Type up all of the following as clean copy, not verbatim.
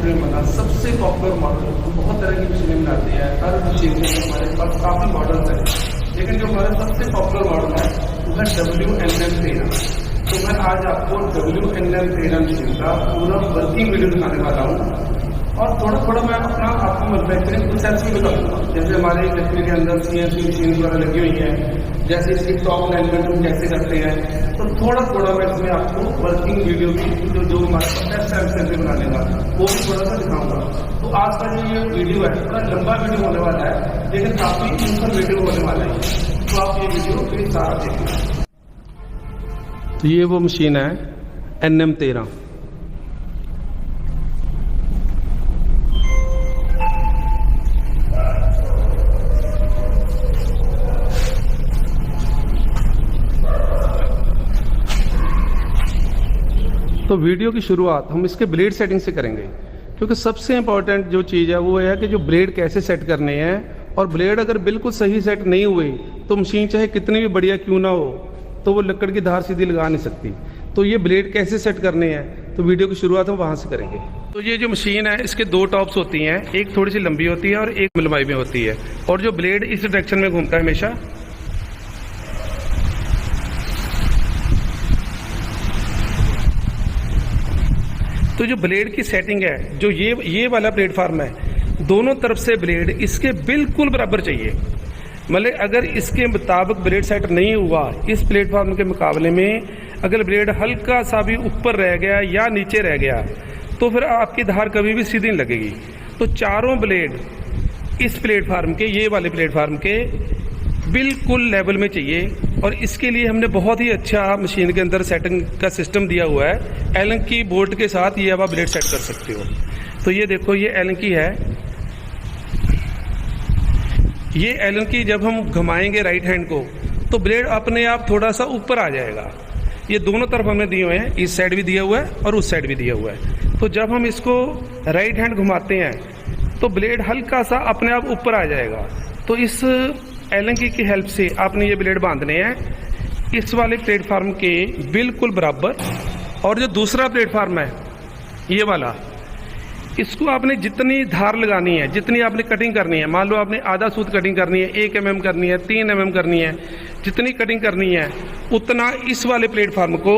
में बना सबसे पॉपुलर मॉडल। बहुत तरह की मशीनें बनाती है, हर मशीन में हमारे पास काफ़ी मॉडल्स हैं, लेकिन जो हमारा सबसे पॉपुलर मॉडल है वो है WNM13। तो मैं आज आपको WNM13 मशीन का पूरा वर्किंग वीडियो दिखाने वाला हूँ, और थोड़ा थोड़ा मैं अपना आपको मैन्युफैक्चरिंग प्रोसेस भी बताऊंगा। जैसे हमारे इंडस्ट्री के अंदर CNC मशीन वगैरह लगी हुई है, जैसे इसकी टॉप अलाइनमेंट हम कैसे करते हैं, तो थोड़ा थोड़ा मैं इसमें आपको वर्किंग वीडियो भी जो हमारे टेस्ट टाइम से बनाने का वो भी थोड़ा सा दिखाऊंगा। तो आज का जो ये वीडियो है थोड़ा लंबा वीडियो होने वाला है, लेकिन काफ़ी इन्फॉर्मेटिव होने वाला है, तो आप ये वीडियो प्लीज सारा देखिए। तो ये वो मशीन है NM13। तो वीडियो की शुरुआत हम इसके ब्लेड सेटिंग से करेंगे, क्योंकि सबसे इम्पॉर्टेंट जो चीज़ है वो है कि जो ब्लेड कैसे सेट करने हैं, और ब्लेड अगर बिल्कुल सही सेट नहीं हुए तो मशीन चाहे कितनी भी बढ़िया क्यों ना हो तो वो लकड़ की धार सीधी लगा नहीं सकती। तो ये ब्लेड कैसे सेट करने हैं तो वीडियो की शुरुआत हम वहाँ से करेंगे। तो ये जो मशीन है इसके दो टॉप्स होती हैं, एक थोड़ी सी लंबी होती है और एक लंबाई में होती है, और जो ब्लेड इस डायरेक्शन में घूमता है हमेशा। तो जो ब्लेड की सेटिंग है, जो ये वाला प्लेटफार्म है, दोनों तरफ से ब्लेड इसके बिल्कुल बराबर चाहिए। मतलब अगर इसके मुताबिक ब्लेड सेट नहीं हुआ इस प्लेटफार्म के मुकाबले में, अगर ब्लेड हल्का सा भी ऊपर रह गया या नीचे रह गया तो फिर आपकी धार कभी भी सीधी नहीं लगेगी। तो चारों ब्लेड इस प्लेटफार्म के, ये वाले प्लेटफार्म के बिल्कुल लेवल में चाहिए, और इसके लिए हमने बहुत ही अच्छा मशीन के अंदर सेटिंग का सिस्टम दिया हुआ है। एलन की बोल्ट के साथ ये अब आप ब्लेड सेट कर सकते हो। तो ये देखो, ये एलन की है, ये एलन की जब हम घुमाएंगे राइट हैंड को तो ब्लेड अपने आप थोड़ा सा ऊपर आ जाएगा। ये दोनों तरफ हमने दिए हुए हैं, इस साइड भी दिया हुआ है और उस साइड भी दिया हुआ है। तो जब हम इसको राइट हैंड घुमाते हैं तो ब्लेड हल्का सा अपने आप ऊपर आ जाएगा। तो इस एलन की हेल्प से आपने ये ब्लेड बांधने हैं इस वाले प्लेटफार्म के बिल्कुल बराबर। और जो दूसरा प्लेटफार्म है ये वाला, इसको आपने जितनी धार लगानी है, जितनी आपने कटिंग करनी है, मान लो आपने आधा सूत कटिंग करनी है, 1 mm करनी है, 3 mm करनी है, जितनी कटिंग करनी है उतना इस वाले प्लेटफार्म को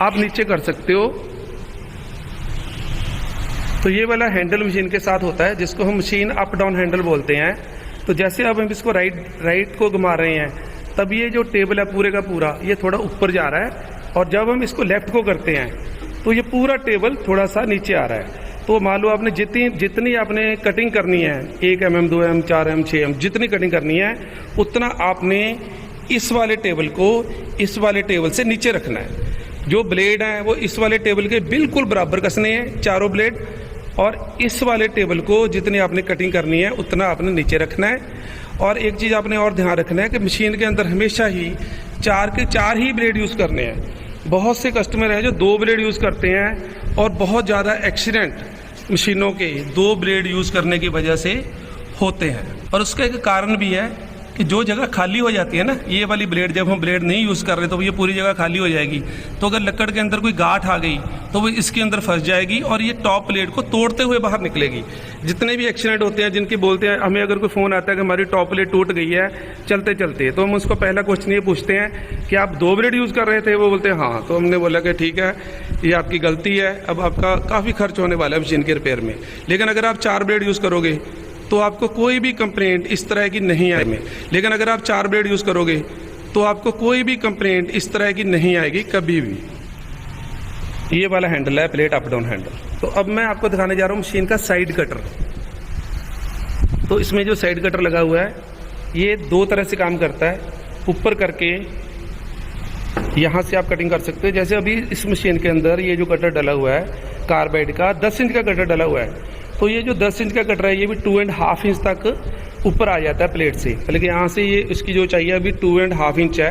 आप नीचे कर सकते हो। तो ये वाला हैंडल मशीन के साथ होता है, जिसको हम मशीन अप डाउन हैंडल बोलते हैं। तो जैसे अब हम इसको राइट को घुमा रहे हैं तब ये जो टेबल है पूरे का पूरा ये थोड़ा ऊपर जा रहा है, और जब हम इसको लेफ्ट को करते हैं तो ये पूरा टेबल थोड़ा सा नीचे आ रहा है। तो मान लो आपने जितनी आपने कटिंग करनी है, 1 mm, 2 mm, 4 mm, 6 mm, जितनी कटिंग करनी है उतना आपने इस वाले टेबल को इस वाले टेबल से नीचे रखना है। जो ब्लेड हैं वो इस वाले टेबल के बिल्कुल बराबर कसने हैं, चारों ब्लेड, और इस वाले टेबल को जितनी आपने कटिंग करनी है उतना आपने नीचे रखना है। और एक चीज़ आपने और ध्यान रखना है कि मशीन के अंदर हमेशा ही 4 के 4 ही ब्लेड यूज़ करने हैं। बहुत से कस्टमर हैं जो 2 ब्लेड यूज़ करते हैं, और बहुत ज़्यादा एक्सीडेंट मशीनों के 2 ब्लेड यूज़ करने की वजह से होते हैं। और उसका एक कारण भी है कि जो जगह खाली हो जाती है ना, ये वाली ब्लेड जब हम ब्लेड नहीं यूज़ कर रहे तो ये पूरी जगह खाली हो जाएगी। तो अगर लकड़ के अंदर कोई गांठ आ गई तो वो इसके अंदर फंस जाएगी और ये टॉप ब्लेड को तोड़ते हुए बाहर निकलेगी। जितने भी एक्सीडेंट होते हैं, जिनके बोलते हैं, हमें अगर कोई फ़ोन आता है कि हमारी टॉप ब्लेड टूट गई है चलते चलते, तो हम उसको पहला क्वेश्चन ये पूछते हैं कि आप 2 ब्लेड यूज़ कर रहे थे? वो बोलते हैं हाँ। तो हमने बोला कि ठीक है, ये आपकी गलती है, अब आपका काफ़ी खर्च होने वाला है मशीन के रिपेयर में। लेकिन अगर आप 4 ब्लेड यूज़ करोगे तो आपको कोई भी कंप्लेंट इस तरह की नहीं आएगी। लेकिन अगर आप 4 ब्लेड यूज़ करोगे तो आपको कोई भी कंप्लेंट इस तरह की नहीं आएगी कभी भी। ये वाला हैंडल है प्लेट अप डाउन हैंडल। तो अब मैं आपको दिखाने जा रहा हूँ मशीन का साइड कटर। तो इसमें जो साइड कटर लगा हुआ है ये 2 तरह से काम करता है। ऊपर करके यहाँ से आप कटिंग कर सकते हो। जैसे अभी इस मशीन के अंदर ये जो कटर डला हुआ है कार्बाइड का 10 इंच का कटर डला हुआ है। तो ये जो 10 इंच का कटर है ये भी 2.5 इंच तक ऊपर आ जाता है प्लेट से। बल्कि यहाँ से ये इसकी जो चाहिए अभी 2.5 इंच है,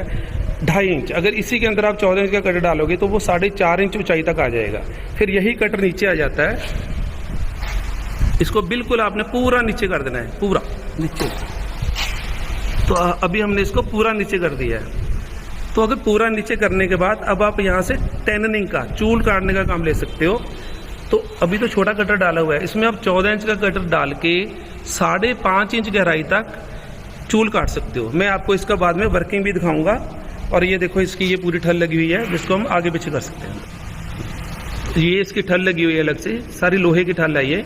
2.5 इंच। अगर इसी के अंदर आप 14 इंच का कटर डालोगे तो वो 4.5 इंच ऊंचाई तक आ जाएगा। फिर यही कटर नीचे आ जाता है। इसको बिल्कुल आपने पूरा नीचे कर देना है, पूरा नीचे। तो अभी हमने इसको पूरा नीचे कर दिया है। तो अगर पूरा नीचे करने के बाद अब आप यहाँ से टेननिंग का, चूल काटने का काम ले सकते हो। तो अभी तो छोटा कटर डाला हुआ है, इसमें आप 14 इंच का कटर डाल के 5.5 इंच गहराई तक चूल काट सकते हो। मैं आपको इसका बाद में वर्किंग भी दिखाऊंगा। और ये देखो इसकी ये पूरी ठल लगी हुई है जिसको हम आगे पीछे कर सकते हैं। ये इसकी ठल लगी हुई है अलग से, सारी लोहे की ठल है ये,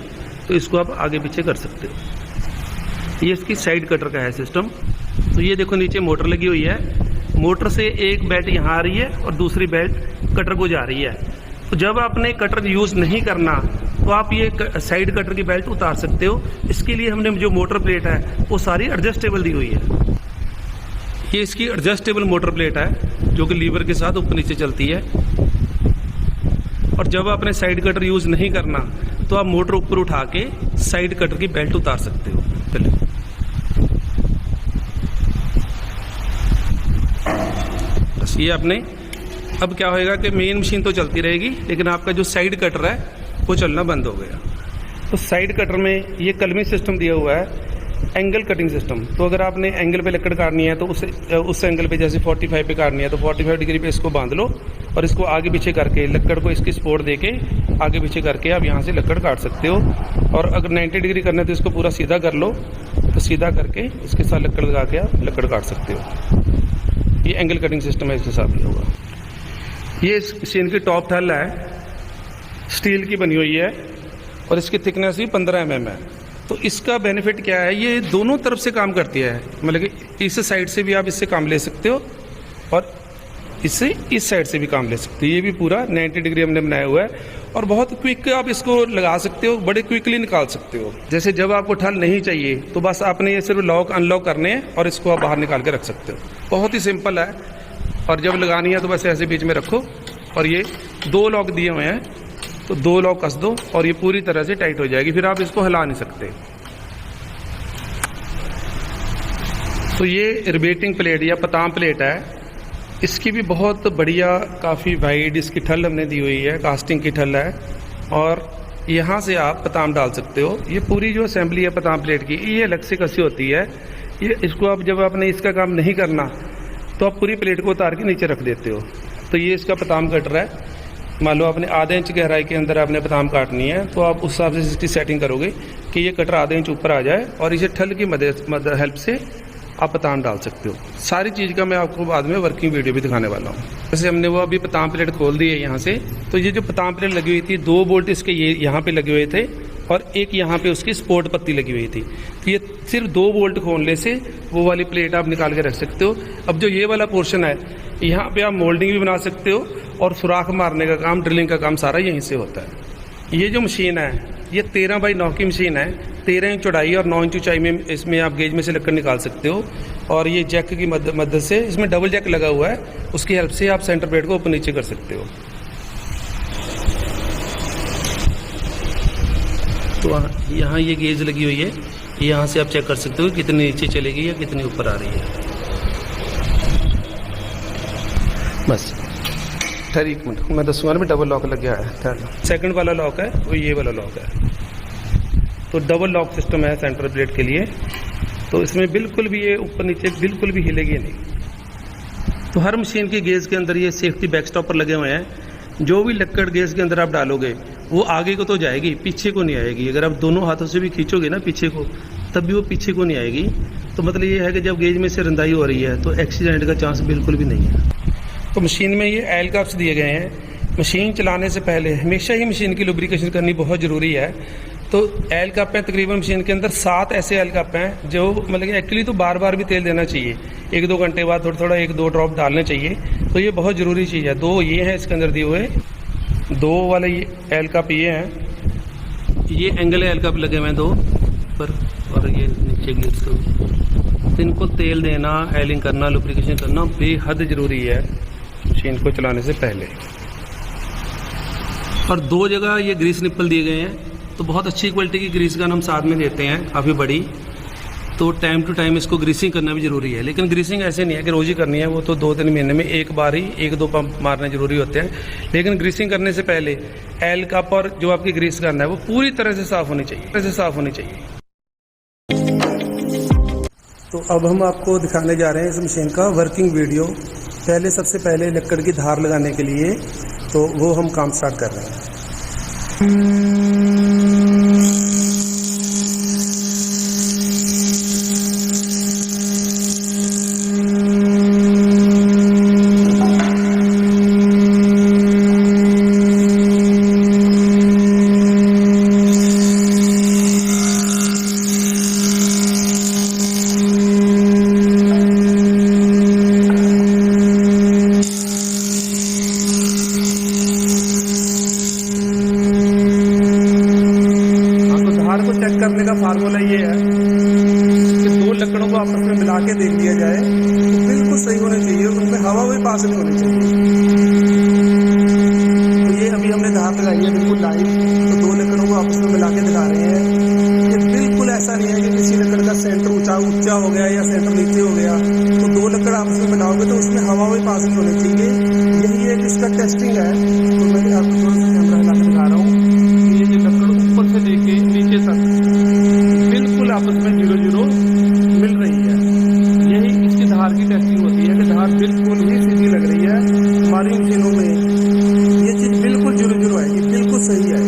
तो इसको आप आगे पीछे कर सकते हो। ये इसकी साइड कटर का है सिस्टम। तो ये देखो नीचे मोटर लगी हुई है, मोटर से एक बेल्ट यहाँ आ रही है और दूसरी बेल्ट कटर को जा रही है। तो जब आपने कटर यूज़ नहीं करना तो आप ये साइड कटर की बेल्ट उतार सकते हो। इसके लिए हमने जो मोटर प्लेट है वो सारी एडजस्टेबल दी हुई है। ये इसकी एडजस्टेबल मोटर प्लेट है जो कि लीवर के साथ ऊपर नीचे चलती है। और जब आपने साइड कटर यूज़ नहीं करना तो आप मोटर ऊपर उठा के साइड कटर की बेल्ट उतार सकते हो। चलिए बस ये आपने, अब क्या होएगा कि मेन मशीन तो चलती रहेगी लेकिन आपका जो साइड कटर है वो चलना बंद हो गया। तो साइड कटर में ये कलमी सिस्टम दिया हुआ है, एंगल कटिंग सिस्टम। तो अगर आपने एंगल पे लकड़ काटनी है तो उस एंगल पे जैसे 45 पे काटनी है तो 45 डिग्री पे इसको बांध लो और इसको आगे पीछे करके लकड़ को इसकी सपोर्ट देके आगे पीछे करके आप यहाँ से लकड़ काट सकते हो। और अगर 90 डिग्री करना है तो इसको पूरा सीधा कर लो, तो सीधा करके इसके साथ लकड़ लगा के आप लकड़ काट सकते हो। ये एंगल कटिंग सिस्टम है, इसके साथ दिया हुआ। ये इस मशीन की टॉप ठल है, स्टील की बनी हुई है और इसकी थिकनेस भी 15 mm है। तो इसका बेनिफिट क्या है, ये दोनों तरफ से काम करती है, मतलब कि इस साइड से भी आप इससे काम ले सकते हो और इससे इस साइड से भी काम ले सकते हो। ये भी पूरा 90 डिग्री हमने बनाया हुआ है और बहुत क्विक आप इसको लगा सकते हो, बड़े क्विकली निकाल सकते हो। जैसे जब आपको ठल नहीं चाहिए तो बस आपने ये सिर्फ लॉक अनलॉक करने हैं और इसको आप बाहर निकाल के रख सकते हो। बहुत ही सिंपल है। और जब लगानी है तो बस ऐसे बीच में रखो और ये 2 लॉक दिए हुए हैं तो 2 लॉक कस दो और ये पूरी तरह से टाइट हो जाएगी, फिर आप इसको हिला नहीं सकते। तो ये रिवेटिंग प्लेट या पताम प्लेट है, इसकी भी बहुत बढ़िया काफ़ी वाइड इसकी ठल हमने दी हुई है, कास्टिंग की ठल है और यहाँ से आप पताम डाल सकते हो। ये पूरी जो असेंबली है पताम प्लेट की ये अलग से कसी होती है। ये इसको आप जब आपने इसका काम नहीं करना तो आप पूरी प्लेट को उतार के नीचे रख देते हो। तो ये इसका पताम कटर है। मान लो आपने आधे इंच गहराई के अंदर आपने पताम काटनी है तो आप उस हिसाब से इसकी सेटिंग करोगे कि ये कटर आधे इंच ऊपर आ जाए और इसे ठल की मदद हेल्प से आप पताम डाल सकते हो। सारी चीज़ का मैं आपको बाद में वर्किंग वीडियो भी दिखाने वाला हूँ। जैसे हमने वो अभी पताम प्लेट खोल दी है यहाँ से, तो ये जो पताम प्लेट लगी हुई थी 2 बोल्ट इसके ये यहाँ पे लगे हुए थे और एक यहाँ पे उसकी स्पोर्ट पत्ती लगी हुई थी। तो ये सिर्फ 2 बोल्ट खोलने से वो वाली प्लेट आप निकाल के रख सकते हो। अब जो ये वाला पोर्शन है यहाँ पे आप मोल्डिंग भी बना सकते हो और सुराख मारने का काम, ड्रिलिंग का काम सारा यहीं से होता है। ये जो मशीन है ये 13x9 की मशीन है, 13 इंच चौड़ाई और 9 इंच ऊंचाई में इसमें आप गेज में से लकड़ निकाल सकते हो। और ये जैक की मदद से, इसमें डबल जैक लगा हुआ है, उसकी हेल्प से आप सेंटर प्लेट को ऊपर नीचे कर सकते हो। तो यहाँ ये गेज लगी हुई है, यहाँ से आप चेक कर सकते हो कितनी नीचे चलेगी या कितनी ऊपर आ रही है। बस ठहर एक मिनट, मैं दसूंगा में डबल लॉक लग गया है। सेकंड वाला लॉक है वो ये वाला लॉक है। तो डबल लॉक सिस्टम है सेंटर प्लेट के लिए। तो इसमें बिल्कुल भी ये ऊपर नीचे बिल्कुल भी हिलेगी नहीं। तो हर मशीन की गेज के अंदर ये सेफ्टी बैक स्टॉपर लगे हुए हैं। जो भी लक्कड़ गेज के अंदर आप डालोगे वो आगे को तो जाएगी, पीछे को नहीं आएगी। अगर आप दोनों हाथों से भी खींचोगे ना पीछे को, तब भी वो पीछे को नहीं आएगी। तो मतलब ये है कि जब गेज में से रंधाई हो रही है तो एक्सीडेंट का चांस बिल्कुल भी नहीं है। तो मशीन में ये एल कप्स दिए गए हैं। मशीन चलाने से पहले हमेशा ही मशीन की लुब्रिकेशन करनी बहुत ज़रूरी है। तो एल कप हैं, तकरीबन मशीन के अंदर 7 ऐसे एल कप हैं जो मतलब कि एक्चुअली तो बार बार भी तेल देना चाहिए, 1-2 घंटे बाद थोड़ा थोड़ा 1-2 ड्रॉप डालने चाहिए। तो ये बहुत ज़रूरी चीज़ है। 2 ये हैं इसके अंदर दिए हुए, 2 वाले ये एल कप ये हैं, ये एंगल एल कप लगे हुए हैं 2 पर, और ये नीचे गिर्स को इनको तेल देना, एलिंग करना, लुब्रिकेशन करना बेहद ज़रूरी है मशीन को चलाने से पहले। और 2 जगह ये ग्रीस निप्पल दिए गए हैं। तो बहुत अच्छी क्वालिटी की ग्रीस गन हम साथ में देते हैं, काफ़ी बड़ी। तो टाइम टू टाइम इसको ग्रीसिंग करना भी ज़रूरी है। लेकिन ग्रीसिंग ऐसे नहीं है कि रोज़ ही करनी है, वो तो 2-3 महीने में एक बार ही 1-2 पंप मारने ज़रूरी होते हैं। लेकिन ग्रीसिंग करने से पहले एल कप और जो आपकी ग्रीस गन है वो पूरी तरह से साफ़ होनी चाहिए। तो अब हम आपको दिखाने जा रहे हैं इस मशीन का वर्किंग वीडियो। पहले सबसे पहले लकड़ की धार लगाने के लिए तो वो हम काम स्टार्ट कर रहे हैं। का फार्मूला ये है कि दो लकड़ों को आपस में मिला के देख लिया जाए तो बिल्कुल सही होने चाहिए, उनमें हवा भी पास नहीं होनी चाहिए। तो ये अभी हमने धार लगाई है बिल्कुल लाइव, तो दो लकड़ों को आपस में मिला के दिखा रहे हैं। ये बिल्कुल ऐसा नहीं है कि किसी लकड़ का सेंटर ऊंचा हो गया या सेंटर नीचे हो गया, तो दो लकड़ आपस में मिलाओगे तो उसमें हवा भी पास नहीं होनी चाहिए। यही एक इसका टेस्टिंग है। तो मैं आपको थोड़ा सा कैमरा हिला के दिखा रहा हूँ। ये जो लकड़ ऊपर से लेके नीचे तक बिल्कुल आपस में 0-0 मिल रही है। यही इसकी धार की टेस्टिंग होती है कि धार बिल्कुल ही सीधी लग रही है। हमारी मशीनों में ये चीज बिल्कुल 0-0 है, ये बिल्कुल सही है।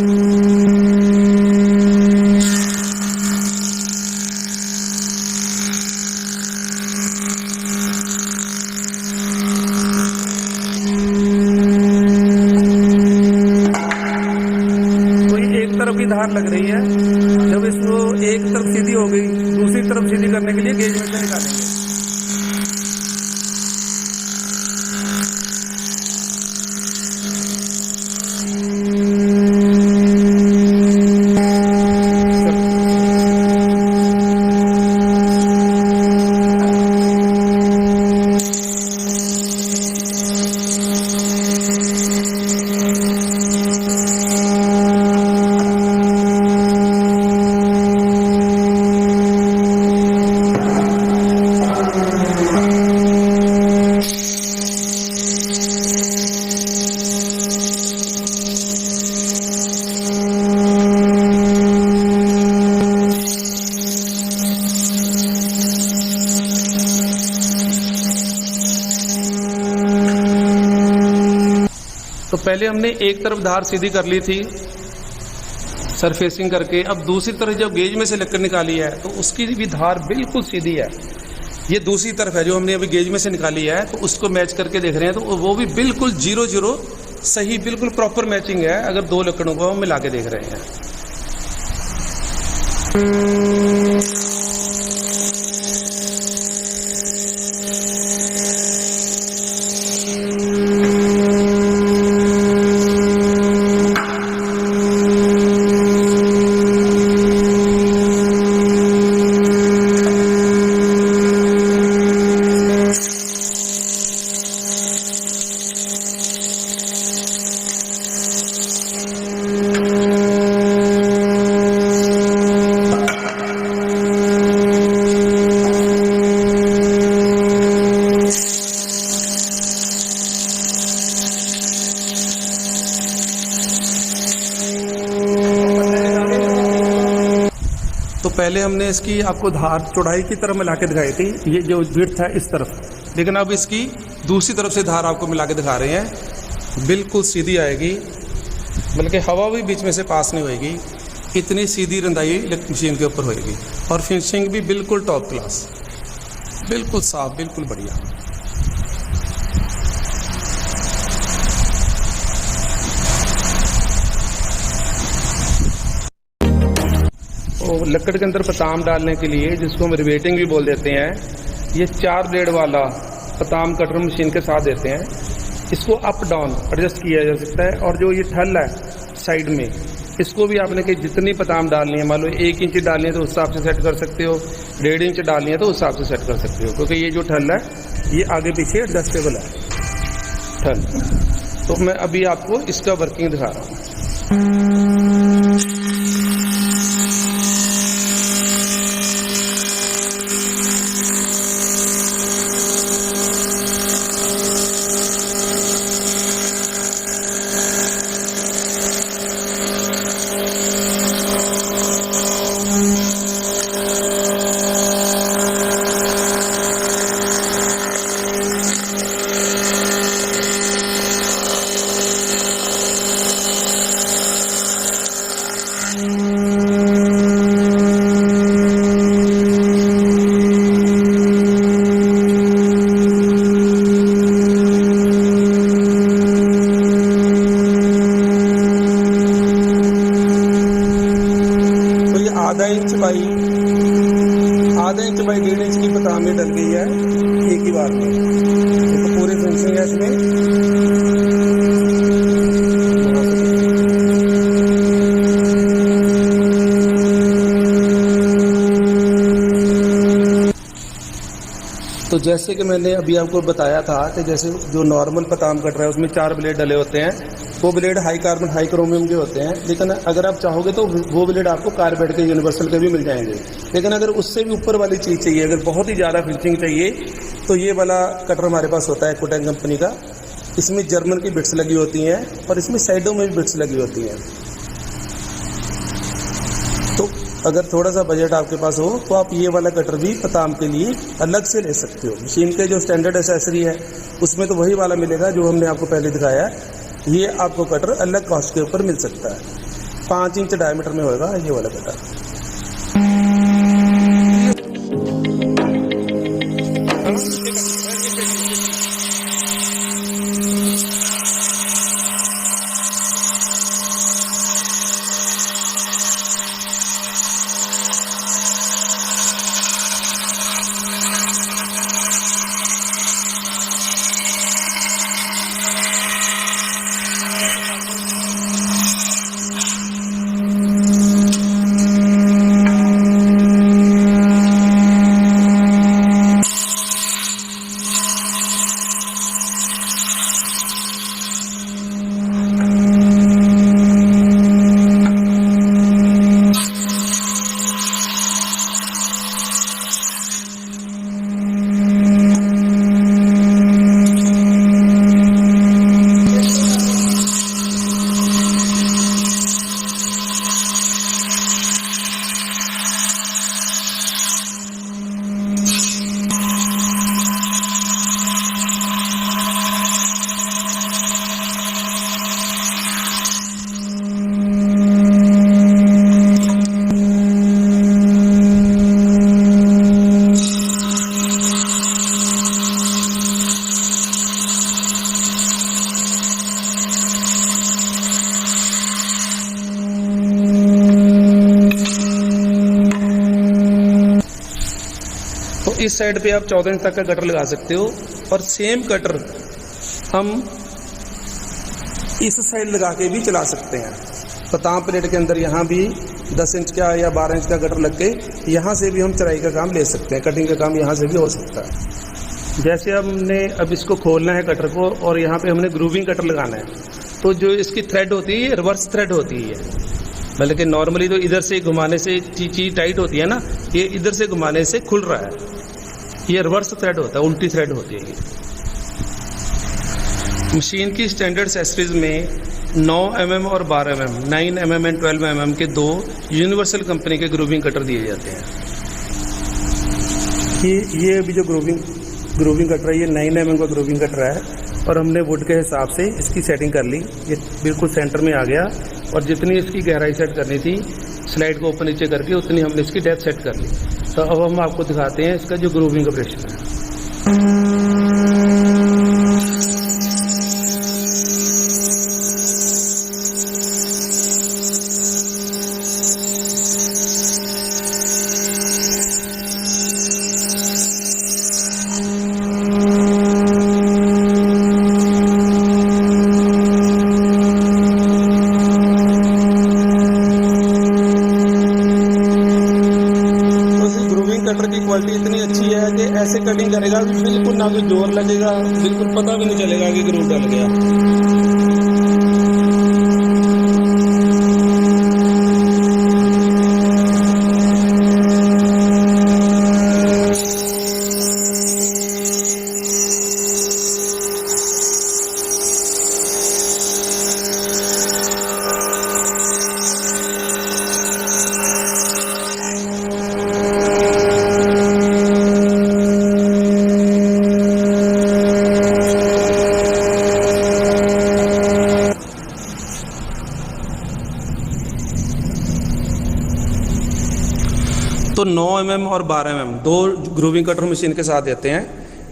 तरफ की धार लग रही है, जब इसको एक तरफ सीधी हो गई दूसरी तरफ सीधी करने के लिए गेज में से निकालेंगे। तो पहले हमने एक तरफ धार सीधी कर ली थी सरफेसिंग करके, अब दूसरी तरफ जब गेज में से लकड़ निकाली है तो उसकी भी धार बिल्कुल सीधी है। ये दूसरी तरफ है जो हमने अभी गेज में से निकाली है, तो उसको मैच करके देख रहे हैं तो वो भी बिल्कुल 0-0 सही, बिल्कुल प्रॉपर मैचिंग है। अगर दो लकड़ों को हम मिला के देख रहे हैं। तो पहले हमने इसकी आपको धार चौड़ाई की तरफ मिला के दिखाई थी, ये जो विड्थ है इस तरफ, लेकिन अब इसकी दूसरी तरफ से धार आपको मिला के दिखा रहे हैं। बिल्कुल सीधी आएगी, बल्कि हवा भी बीच में से पास नहीं होएगी। इतनी सीधी रंधाई मशीन के ऊपर होएगी और फिनिशिंग भी बिल्कुल टॉप क्लास, बिल्कुल साफ, बिल्कुल बढ़िया। और लकड़ के अंदर पताम डालने के लिए, जिसको हम रिवेटिंग भी बोल देते हैं, ये 4 ब्लेड वाला पताम कटर मशीन के साथ देते हैं। इसको अप डाउन एडजस्ट किया जा सकता है। और जो ये ठल है साइड में, इसको भी आपने कि जितनी पताम डालनी है, मान लो 1 इंच डालनी है तो उस हिसाब से सेट कर सकते हो, 1.5 इंच डालनी है तो उस हिसाब से सेट कर सकते हो, क्योंकि ये जो ठल है ये आगे पीछे एडजस्टेबल है ठल। तो मैं अभी आपको इसका वर्किंग दिखा रहा हूँ। आधा इंच बाई 1.5 इंच की पताम में डल गई है एक ही बार में। तो पूरे फिनिशिंग है इसमें। तो जैसे कि मैंने अभी आपको बताया था कि जैसे जो नॉर्मल पताम कट रहा है उसमें 4 ब्लेड डले होते हैं, वो blade high carbon high chromium के होते हैं। लेकिन अगर आप चाहोगे तो वो ब्लेड आपको कार्बाइड के यूनिवर्सल के भी मिल जाएंगे। लेकिन अगर उससे भी ऊपर वाली चीज़ चाहिए, अगर बहुत ही ज़्यादा फिनिशिंग चाहिए, तो ये वाला कटर हमारे पास होता है एक्वाटेक कंपनी का। इसमें जर्मन की बिट्स लगी होती हैं और इसमें साइडों में भी बिट्स लगी होती हैं। तो अगर थोड़ा सा बजट आपके पास हो तो आप ये वाला कटर भी पताम के लिए अलग से ले सकते हो। मशीन के जो स्टैंडर्ड एसेसरी है उसमें तो वही वाला मिलेगा जो हमने आपको पहले दिखाया है। ये आपको कटर अलग कॉस्ट के ऊपर मिल सकता है। 5 इंच डायमीटर में होगा ये वाला कटर। इस साइड पे आप 14 इंच तक का कटर लगा सकते हो और सेम कटर हम इस साइड लगा के भी चला सकते हैं। पताम प्लेट के अंदर यहाँ भी 10 इंच का या 12 इंच का कटर लग के यहाँ से भी हम चराई का काम ले सकते हैं, कटिंग का काम यहाँ से भी हो सकता है। जैसे हमने अब इसको खोलना है कटर को और यहाँ पे हमने ग्रूविंग कटर लगाना है, तो जो इसकी थ्रेड होती है ये रिवर्स थ्रेड होती है। बल्कि नॉर्मली तो इधर से घुमाने से चीज टाइट होती है ना, ये इधर से घुमाने से खुल रहा है, ये रिवर्स थ्रेड होता है, उल्टी थ्रेड होती है। मशीन की स्टैंडर्ड एक्सेसरीज में 9 mm और 12 mm, 9 mm एंड 12 mm के 2 यूनिवर्सल कंपनी के ग्रूविंग कटर दिए जाते हैं। ये अभी जो ग्रूविंग कटर है ये 9 mm का ग्रूविंग कटर है और हमने वुड के हिसाब से इसकी सेटिंग कर ली। ये बिल्कुल सेंटर में आ गया और जितनी इसकी गहराई सेट करनी थी स्लाइड को ऊपर नीचे करके उतनी हमने इसकी डेप्थ सेट कर ली। तो अब हम आपको दिखाते हैं इसका जो ग्रूविंग ऑपरेशन है। कटर की क्वालिटी इतनी अच्छी है कि ऐसे कटिंग करेगा बिल्कुल ना कोई जोर लगेगा, बिल्कुल पता भी नहीं चलेगा कि ग्रूव डल गया। तो 9 mm और 12 mm 2 ग्रूविंग कटर मशीन के साथ देते हैं।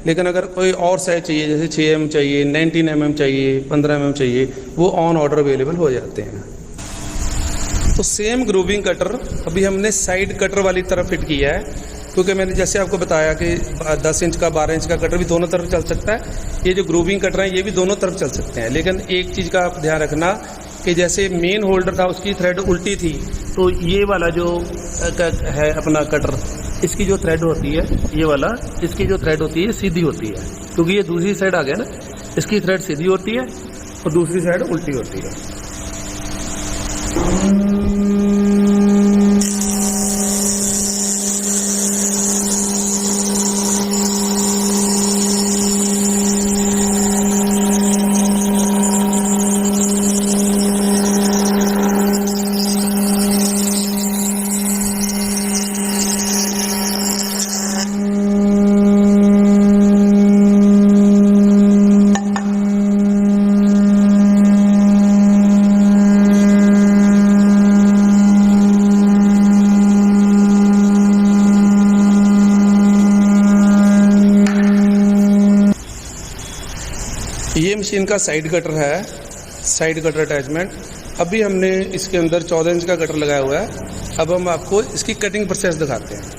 लेकिन अगर कोई और साइज चाहिए जैसे 6 mm चाहिए, 19 mm चाहिए, 15 mm चाहिए, वो ऑन ऑर्डर अवेलेबल हो जाते हैं। तो सेम ग्रूविंग कटर अभी हमने साइड कटर वाली तरफ फिट किया है, क्योंकि मैंने जैसे आपको बताया कि 10 इंच का 12 इंच का कटर भी दोनों तरफ चल सकता है। ये जो ग्रूविंग कटर है ये भी दोनों तरफ चल सकते हैं। लेकिन एक चीज़ का आप ध्यान रखना कि जैसे मेन होल्डर था उसकी थ्रेड उल्टी थी, तो ये वाला जो है अपना कटर इसकी जो थ्रेड होती है ये वाला, इसकी जो थ्रेड होती है सीधी होती है, क्योंकि ये दूसरी साइड आ गया ना, इसकी थ्रेड सीधी होती है और दूसरी साइड उल्टी होती है। ये मशीन का साइड कटर है, साइड कटर अटैचमेंट। अभी हमने इसके अंदर 14 इंच का कटर लगाया हुआ है। अब हम आपको इसकी कटिंग प्रोसेस दिखाते हैं।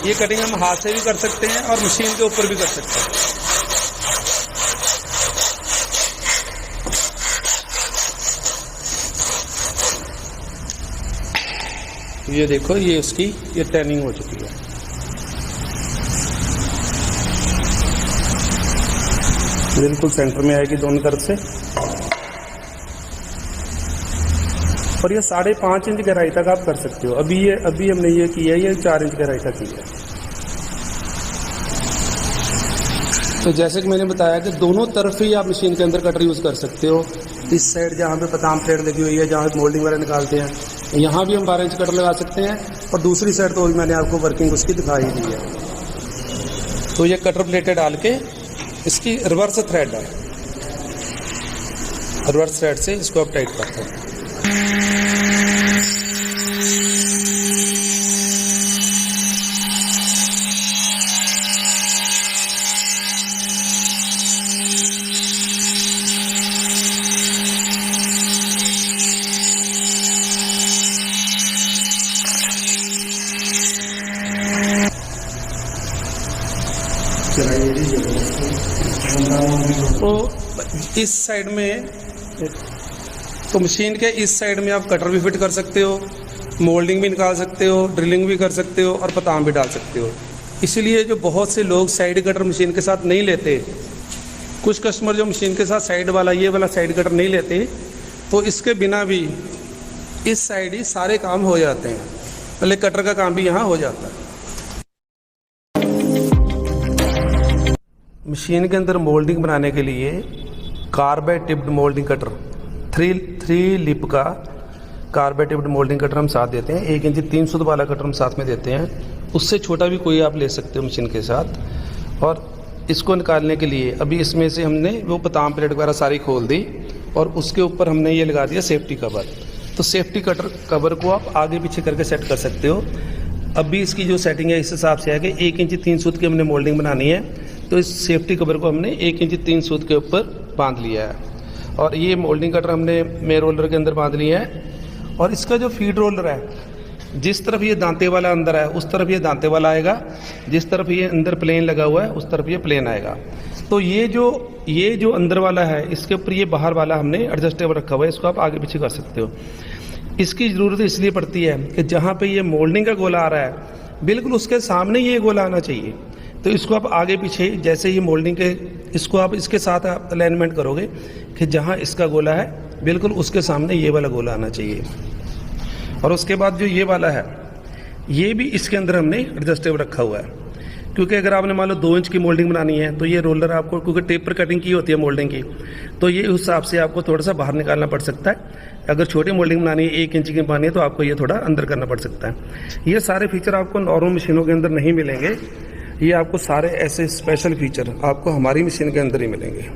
ये कटिंग हम हाथ से भी कर सकते हैं और मशीन के ऊपर भी कर सकते हैं। ये देखो, ये उसकी ये टैनिंग हो चुकी है। बिल्कुल सेंटर में आएगी दोनों तरफ से। और ये 5.5 इंच गहराई तक आप कर सकते हो। अभी हमने ये किया है, ये 4 इंच गहराई तक किया है। तो जैसे कि मैंने बताया कि दोनों तरफ ही आप मशीन के अंदर कटर यूज कर सकते हो। इस साइड जहाँ पे बादाम प्लेट लगी हुई है, जहाँ मोल्डिंग वगैरह निकालते हैं, यहाँ भी हम 12 इंच कटर लगा सकते हैं। और दूसरी साइड तो मैंने आपको वर्किंग उसकी दिखाई दी है। तो ये कटर प्लेटें डाल के इसकी रिवर्स थ्रेड है, रिवर्स थ्रेड से इसको आप टाइट करते हैं। तो इस साइड में, तो मशीन के इस साइड में आप कटर भी फिट कर सकते हो, मोल्डिंग भी निकाल सकते हो, ड्रिलिंग भी कर सकते हो और पताम भी डाल सकते हो। इसीलिए जो बहुत से लोग साइड कटर मशीन के साथ नहीं लेते, कुछ कस्टमर जो मशीन के साथ साइड वाला ये वाला साइड कटर नहीं लेते, तो इसके बिना भी इस साइड ही सारे काम हो जाते हैं। पहले कटर का काम भी यहाँ हो जाता है। मशीन के अंदर मोल्डिंग बनाने के लिए carbide tipped moulding cutter three lip का कार्बाइड टिप्ड मोल्डिंग कटर हम साथ देते हैं। 1 इंच 3 सूत वाला कटर हम साथ में देते हैं। उससे छोटा भी कोई आप ले सकते हो मशीन के साथ। और इसको निकालने के लिए अभी इसमें से हमने वो पताम प्लेट वगैरह सारी खोल दी और उसके ऊपर हमने ये लगा दिया सेफ्टी कवर। तो सेफ्टी कवर को आप आगे पीछे करके सेट कर सकते हो। अभी इसकी जो सेटिंग है इस हिसाब से है कि 1 इंच 3 सूत की हमने मोल्डिंग बनानी है, तो इस सेफ्टी कवर को हमने 1 इंच 3 सूत के ऊपर बांध लिया है। और ये मोल्डिंग कटर हमने मे रोलर के अंदर बांध लिया है। और इसका जो फीड रोलर है, जिस तरफ ये दांते वाला अंदर है उस तरफ ये दांते वाला आएगा, जिस तरफ ये अंदर प्लेन लगा हुआ है उस तरफ ये प्लेन आएगा। तो ये जो अंदर वाला है इसके ऊपर ये बाहर वाला हमने एडजस्टेबल रखा हुआ है, इसको आप आगे पीछे कर सकते हो। इसकी ज़रूरत इसलिए पड़ती है कि जहाँ पे ये मोल्डिंग का गोला आ रहा है बिल्कुल उसके सामने ये गोला आना चाहिए। तो इसको आप आगे पीछे जैसे ही मोल्डिंग के इसको आप इसके साथ आप अलाइनमेंट करोगे कि जहाँ इसका गोला है बिल्कुल उसके सामने ये वाला गोला आना चाहिए। और उसके बाद जो ये वाला है ये भी इसके अंदर हमने एडजस्टेबल रखा हुआ है, क्योंकि अगर आपने मान लो 2 इंच की मोल्डिंग बनानी है तो ये रोलर आपको, क्योंकि टेप पर कटिंग की होती है मोल्डिंग की, तो ये उस हिसाब से आपको थोड़ा सा बाहर निकालना पड़ सकता है। अगर छोटी मोल्डिंग बनानी है 1 इंच की बनानी है तो आपको ये थोड़ा अंदर करना पड़ सकता है। ये सारे फीचर आपको नॉर्मल मशीनों के अंदर नहीं मिलेंगे, ये आपको सारे ऐसे स्पेशल फीचर आपको हमारी मशीन के अंदर ही मिलेंगे।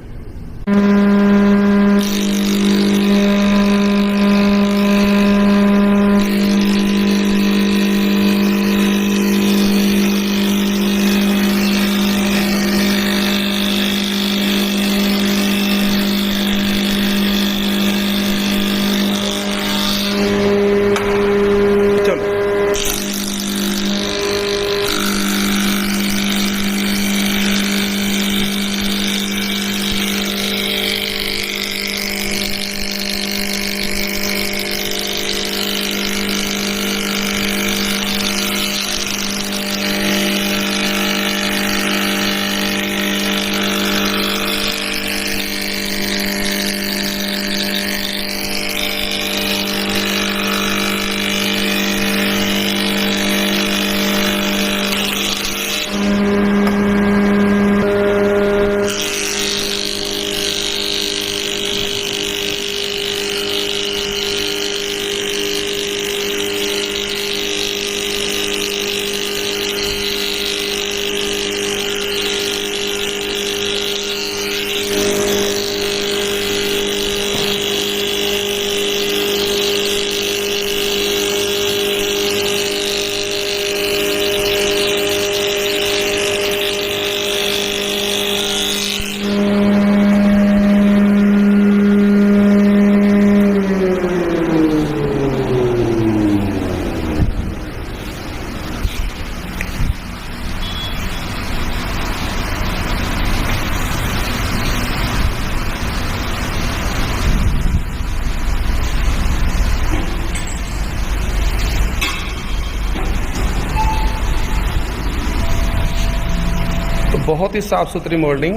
बहुत ही साफ सुथरी मोल्डिंग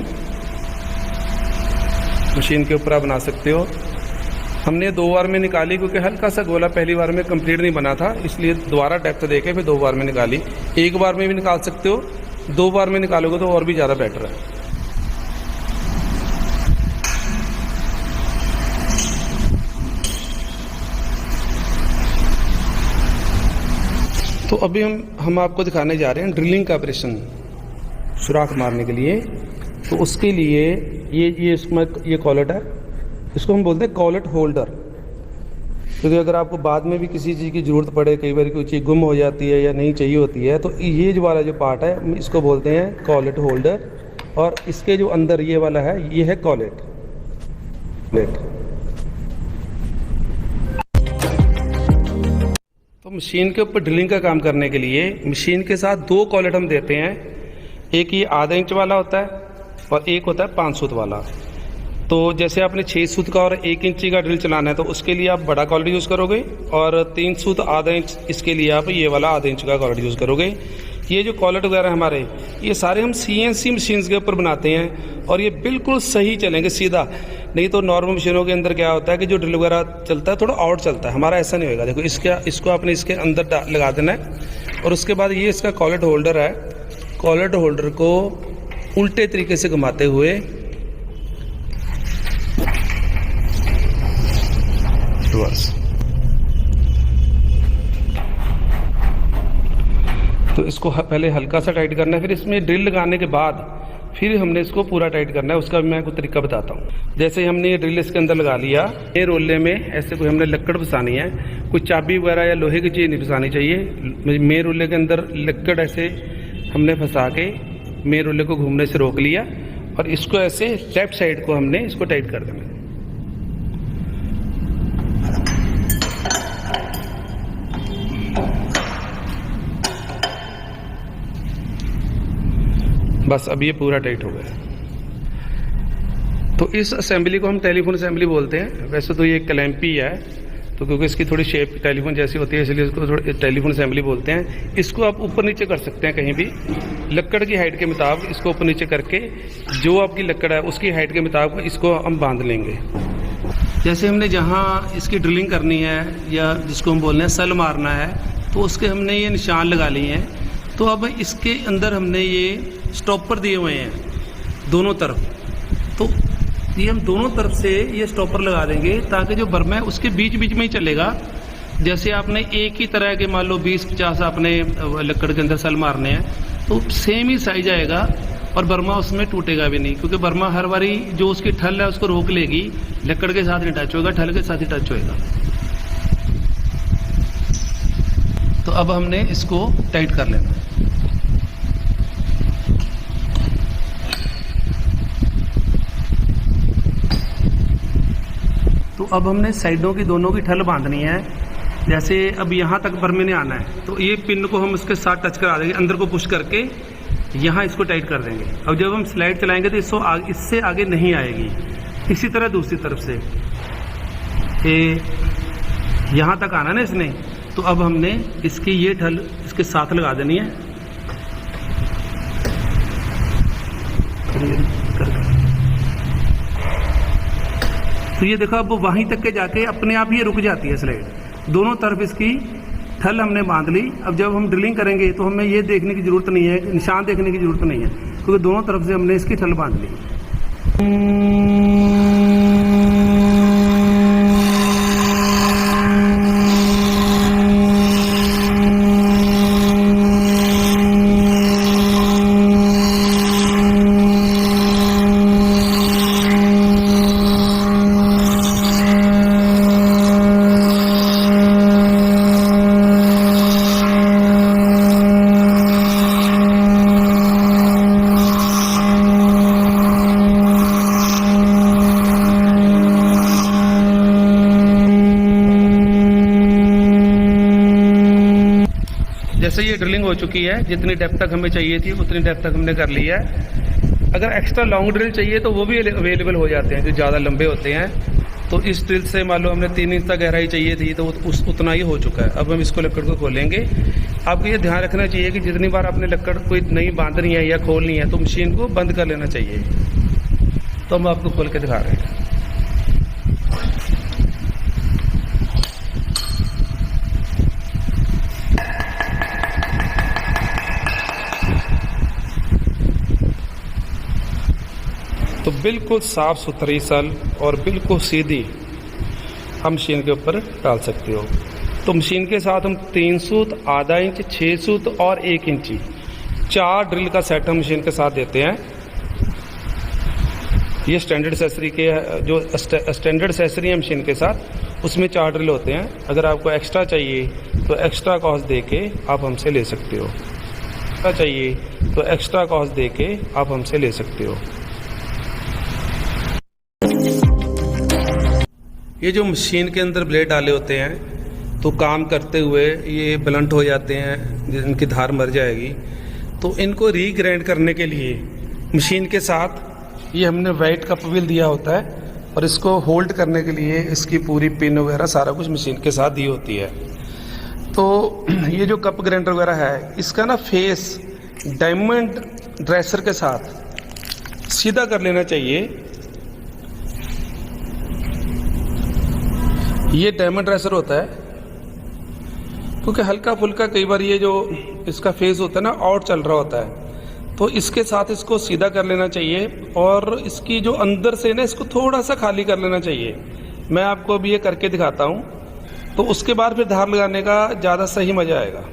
मशीन के ऊपर आप बना सकते हो। हमने 2 बार में निकाली क्योंकि हल्का सा गोला पहली बार में कंप्लीट नहीं बना था, इसलिए दोबारा डेप्थ देके फिर 2 बार में निकाली। 1 बार में भी निकाल सकते हो, 2 बार में निकालोगे तो और भी ज़्यादा बेटर है। तो अभी हम आपको दिखाने जा रहे हैं ड्रिलिंग का ऑपरेशन, सुराख मारने के लिए। तो उसके लिए ये इसमें ये कॉलेट है, इसको हम बोलते हैं कॉलेट होल्डर, क्योंकि अगर आपको बाद में भी किसी चीज़ की ज़रूरत पड़े, कई बार कोई चीज़ गुम हो जाती है या नहीं चाहिए होती है, तो ये जो वाला जो पार्ट है इसको बोलते हैं कॉलेट होल्डर। और इसके जो अंदर ये वाला है ये है कॉलेट प्लेट। तो मशीन के ऊपर ड्रिलिंग का काम करने के लिए मशीन के साथ 2 कॉलेट हम देते हैं। एक ये आधा इंच वाला होता है और एक होता है 5 सूत वाला। तो जैसे आपने 6 सूत का और 1 इंची का ड्रिल चलाना है तो उसके लिए आप बड़ा कॉलेट यूज़ करोगे, और 3 सूत आधा इंच इसके लिए आप ये वाला आधा इंच का कॉलेट यूज़ करोगे। ये जो कॉलेट वगैरह हमारे ये सारे हम CNC मशीन्स के ऊपर बनाते हैं और ये बिल्कुल सही चलेंगे सीधा। नहीं तो नॉर्मल मशीनों के अंदर क्या होता है कि जो ड्रिल वगैरह चलता है थोड़ा आउट चलता है, हमारा ऐसा नहीं होगा। देखो इसको आपने इसके अंदर लगा देना है। और उसके बाद ये इसका कॉलेट होल्डर है, कॉलेट होल्डर को उल्टे तरीके से घुमाते हुए रिवर्स। तो इसको पहले हल्का सा टाइट करना है, फिर इसमें ड्रिल लगाने के बाद फिर हमने इसको पूरा टाइट करना है। उसका भी मैं कुछ तरीका बताता हूँ। जैसे हमने ये ड्रिल इसके अंदर लगा लिया, ये रोले में ऐसे कोई हमने लक्कड़ फंसानी है, कोई चाबी वगैरह या लोहे की चीज़ नहीं फंसानी चाहिए। मेन रोले के अंदर लक्कड़ ऐसे हमने फंसा के मेन रोले को घूमने से रोक लिया और इसको ऐसे लेफ्ट साइड को हमने इसको टाइट कर देना। बस अब ये पूरा टाइट हो गया। तो इस असेंबली को हम टेलीफोन असेंबली बोलते हैं। वैसे तो ये क्लैंपी है, तो क्योंकि इसकी थोड़ी शेप टेलीफोन जैसी होती है इसलिए इसको थोड़ी टेलीफोन असेंबली बोलते हैं। इसको आप ऊपर नीचे कर सकते हैं कहीं भी, लक्कड़ की हाइट के मुताबिक इसको ऊपर नीचे करके जो आपकी लक्कड़ है उसकी हाइट के मुताबिक इसको हम बांध लेंगे। जैसे हमने जहाँ इसकी ड्रिलिंग करनी है या जिसको हम बोलते हैं सल मारना है, तो उसके हमने ये निशान लगा लिए हैं। तो अब इसके अंदर हमने ये स्टॉपर दिए हुए हैं दोनों तरफ, तो ये हम दोनों तरफ से ये स्टॉपर लगा देंगे ताकि जो बर्मा है उसके बीच बीच में ही चलेगा। जैसे आपने एक ही तरह के मान लो 20-50 अपने लकड़ के अंदर सल मारने हैं, तो सेम ही साइज आएगा और बर्मा उसमें टूटेगा भी नहीं, क्योंकि बर्मा हर बारी जो उसकी ठल है उसको रोक लेगी, लकड़ के साथ नहीं टच होगा, ठल के साथ ही टच होएगा। तो अब हमने इसको टाइट कर लेना है। तो अब हमने साइडों की दोनों की ठल बांधनी है। जैसे अब यहाँ तक बर्मे ने आना है, तो ये पिन को हम उसके साथ टच करा देंगे, अंदर को पुश करके यहाँ इसको टाइट कर देंगे। अब जब हम स्लाइड चलाएंगे तो इससे आगे नहीं आएगी। इसी तरह दूसरी तरफ से यहाँ तक आना ना इसने, तो अब हमने इसकी ये ठल इसके साथ लगा देनी है। तो ये देखो अब वहीं तक के जाके अपने आप ही रुक जाती है स्लाइड। दोनों तरफ इसकी ठल हमने बांध ली। अब जब हम ड्रिलिंग करेंगे तो हमें ये देखने की जरूरत नहीं है, निशान देखने की जरूरत नहीं है, क्योंकि दोनों तरफ से हमने इसकी ठल बांध ली। जैसे ये ड्रिलिंग हो चुकी है, जितनी डेप्थ तक हमें चाहिए थी उतनी डेप्थ तक हमने कर ली है। अगर एक्स्ट्रा लॉन्ग ड्रिल चाहिए तो वो भी अवेलेबल हो जाते हैं जो ज़्यादा लंबे होते हैं। तो इस ड्रिल से मान लो हमने 3 इंच तक गहराई चाहिए थी तो उतना ही हो चुका है। अब हम इसको लकड़ को खोलेंगे। आपको ये ध्यान रखना चाहिए कि जितनी बार आपने लकड़ कोई नई बांधनी है या खोलनी है तो मशीन को बंद कर लेना चाहिए। तो हम आपको खोल के दिखा रहे हैं। तो बिल्कुल साफ सुथरी सल और बिल्कुल सीधी हम मशीन के ऊपर डाल सकते हो। तो मशीन के साथ हम 3 सूत, आधा इंच, 6 सूत और 1 इंची 4 ड्रिल का सेट हम मशीन के साथ देते हैं। ये स्टैंडर्ड एक्सेसरी के जो स्टैंडर्ड एक्सेसरी है मशीन के साथ, उसमें 4 ड्रिल होते हैं। अगर आपको एक्स्ट्रा चाहिए तो एक्स्ट्रा कॉस्ट दे के आप हमसे ले सकते हो। एक्स्ट्रा चाहिए तो एक्स्ट्रा कॉस्ट दे के आप हमसे ले सकते हो। ये जो मशीन के अंदर ब्लेड डाले होते हैं तो काम करते हुए ये ब्लंट हो जाते हैं, इनकी धार मर जाएगी। तो इनको रीग्राइंड करने के लिए मशीन के साथ ये हमने वाइट कप व्हील दिया होता है और इसको होल्ड करने के लिए इसकी पूरी पिन वगैरह सारा कुछ मशीन के साथ दी होती है। तो ये जो कप ग्राइंडर वगैरह है इसका ना फेस डायमंड ड्रेसर के साथ सीधा कर लेना चाहिए। ये डायमंड ड्रेसर होता है क्योंकि हल्का फुल्का कई बार ये जो इसका फेस होता है ना आउट चल रहा होता है, तो इसके साथ इसको सीधा कर लेना चाहिए और इसकी जो अंदर से ना इसको थोड़ा सा खाली कर लेना चाहिए। मैं आपको अभी ये करके दिखाता हूँ, तो उसके बाद फिर धार लगाने का ज़्यादा सही मज़ा आएगा।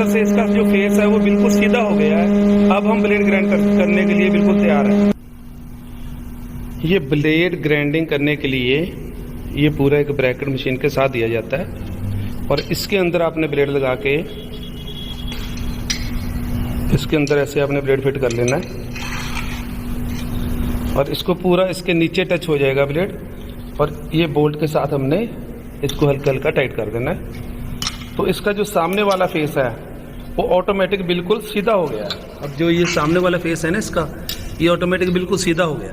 से इसका जो फेस है वो बिल्कुल सीधा हो गया है। अब हम ब्लेड ग्राइंड करने के लिए बिल्कुल तैयार है। ये ब्लेड ग्राइंडिंग करने के लिए ये पूरा एक ब्रैकेट मशीन के साथ दिया जाता है और इसके अंदर आपने ब्लेड लगा के इसके अंदर ऐसे आपने ब्लेड फिट कर लेना है और इसको पूरा इसके नीचे टच हो जाएगा ब्लेड और ये बोल्ट के साथ हमने इसको हल्का हल्का टाइट कर देना है। तो इसका जो सामने वाला फेस है वो ऑटोमेटिक बिल्कुल सीधा हो गया है। अब जो ये सामने वाला फेस है ना इसका, ये ऑटोमेटिक बिल्कुल सीधा हो गया।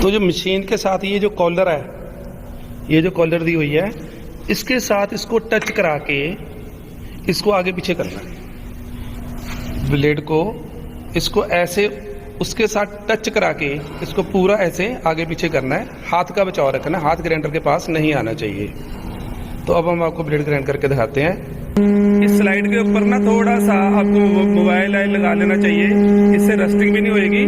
तो जो मशीन के साथ ये जो कॉलर है, ये जो कॉलर दी हुई है, इसके साथ इसको टच करा के इसको आगे पीछे करना है। ब्लेड को इसको ऐसे उसके साथ टच करा के इसको पूरा ऐसे आगे पीछे करना है। हाथ का बचाव रखना है, हाथ ग्राइंडर के पास नहीं आना चाहिए। तो अब हम आपको ब्लेड ग्राइंड करके दिखाते हैं। इस स्लाइड के ऊपर ना थोड़ा सा आपको मोबाइल लाइन लगा लेना चाहिए, इससे रस्टिंग भी नहीं होएगी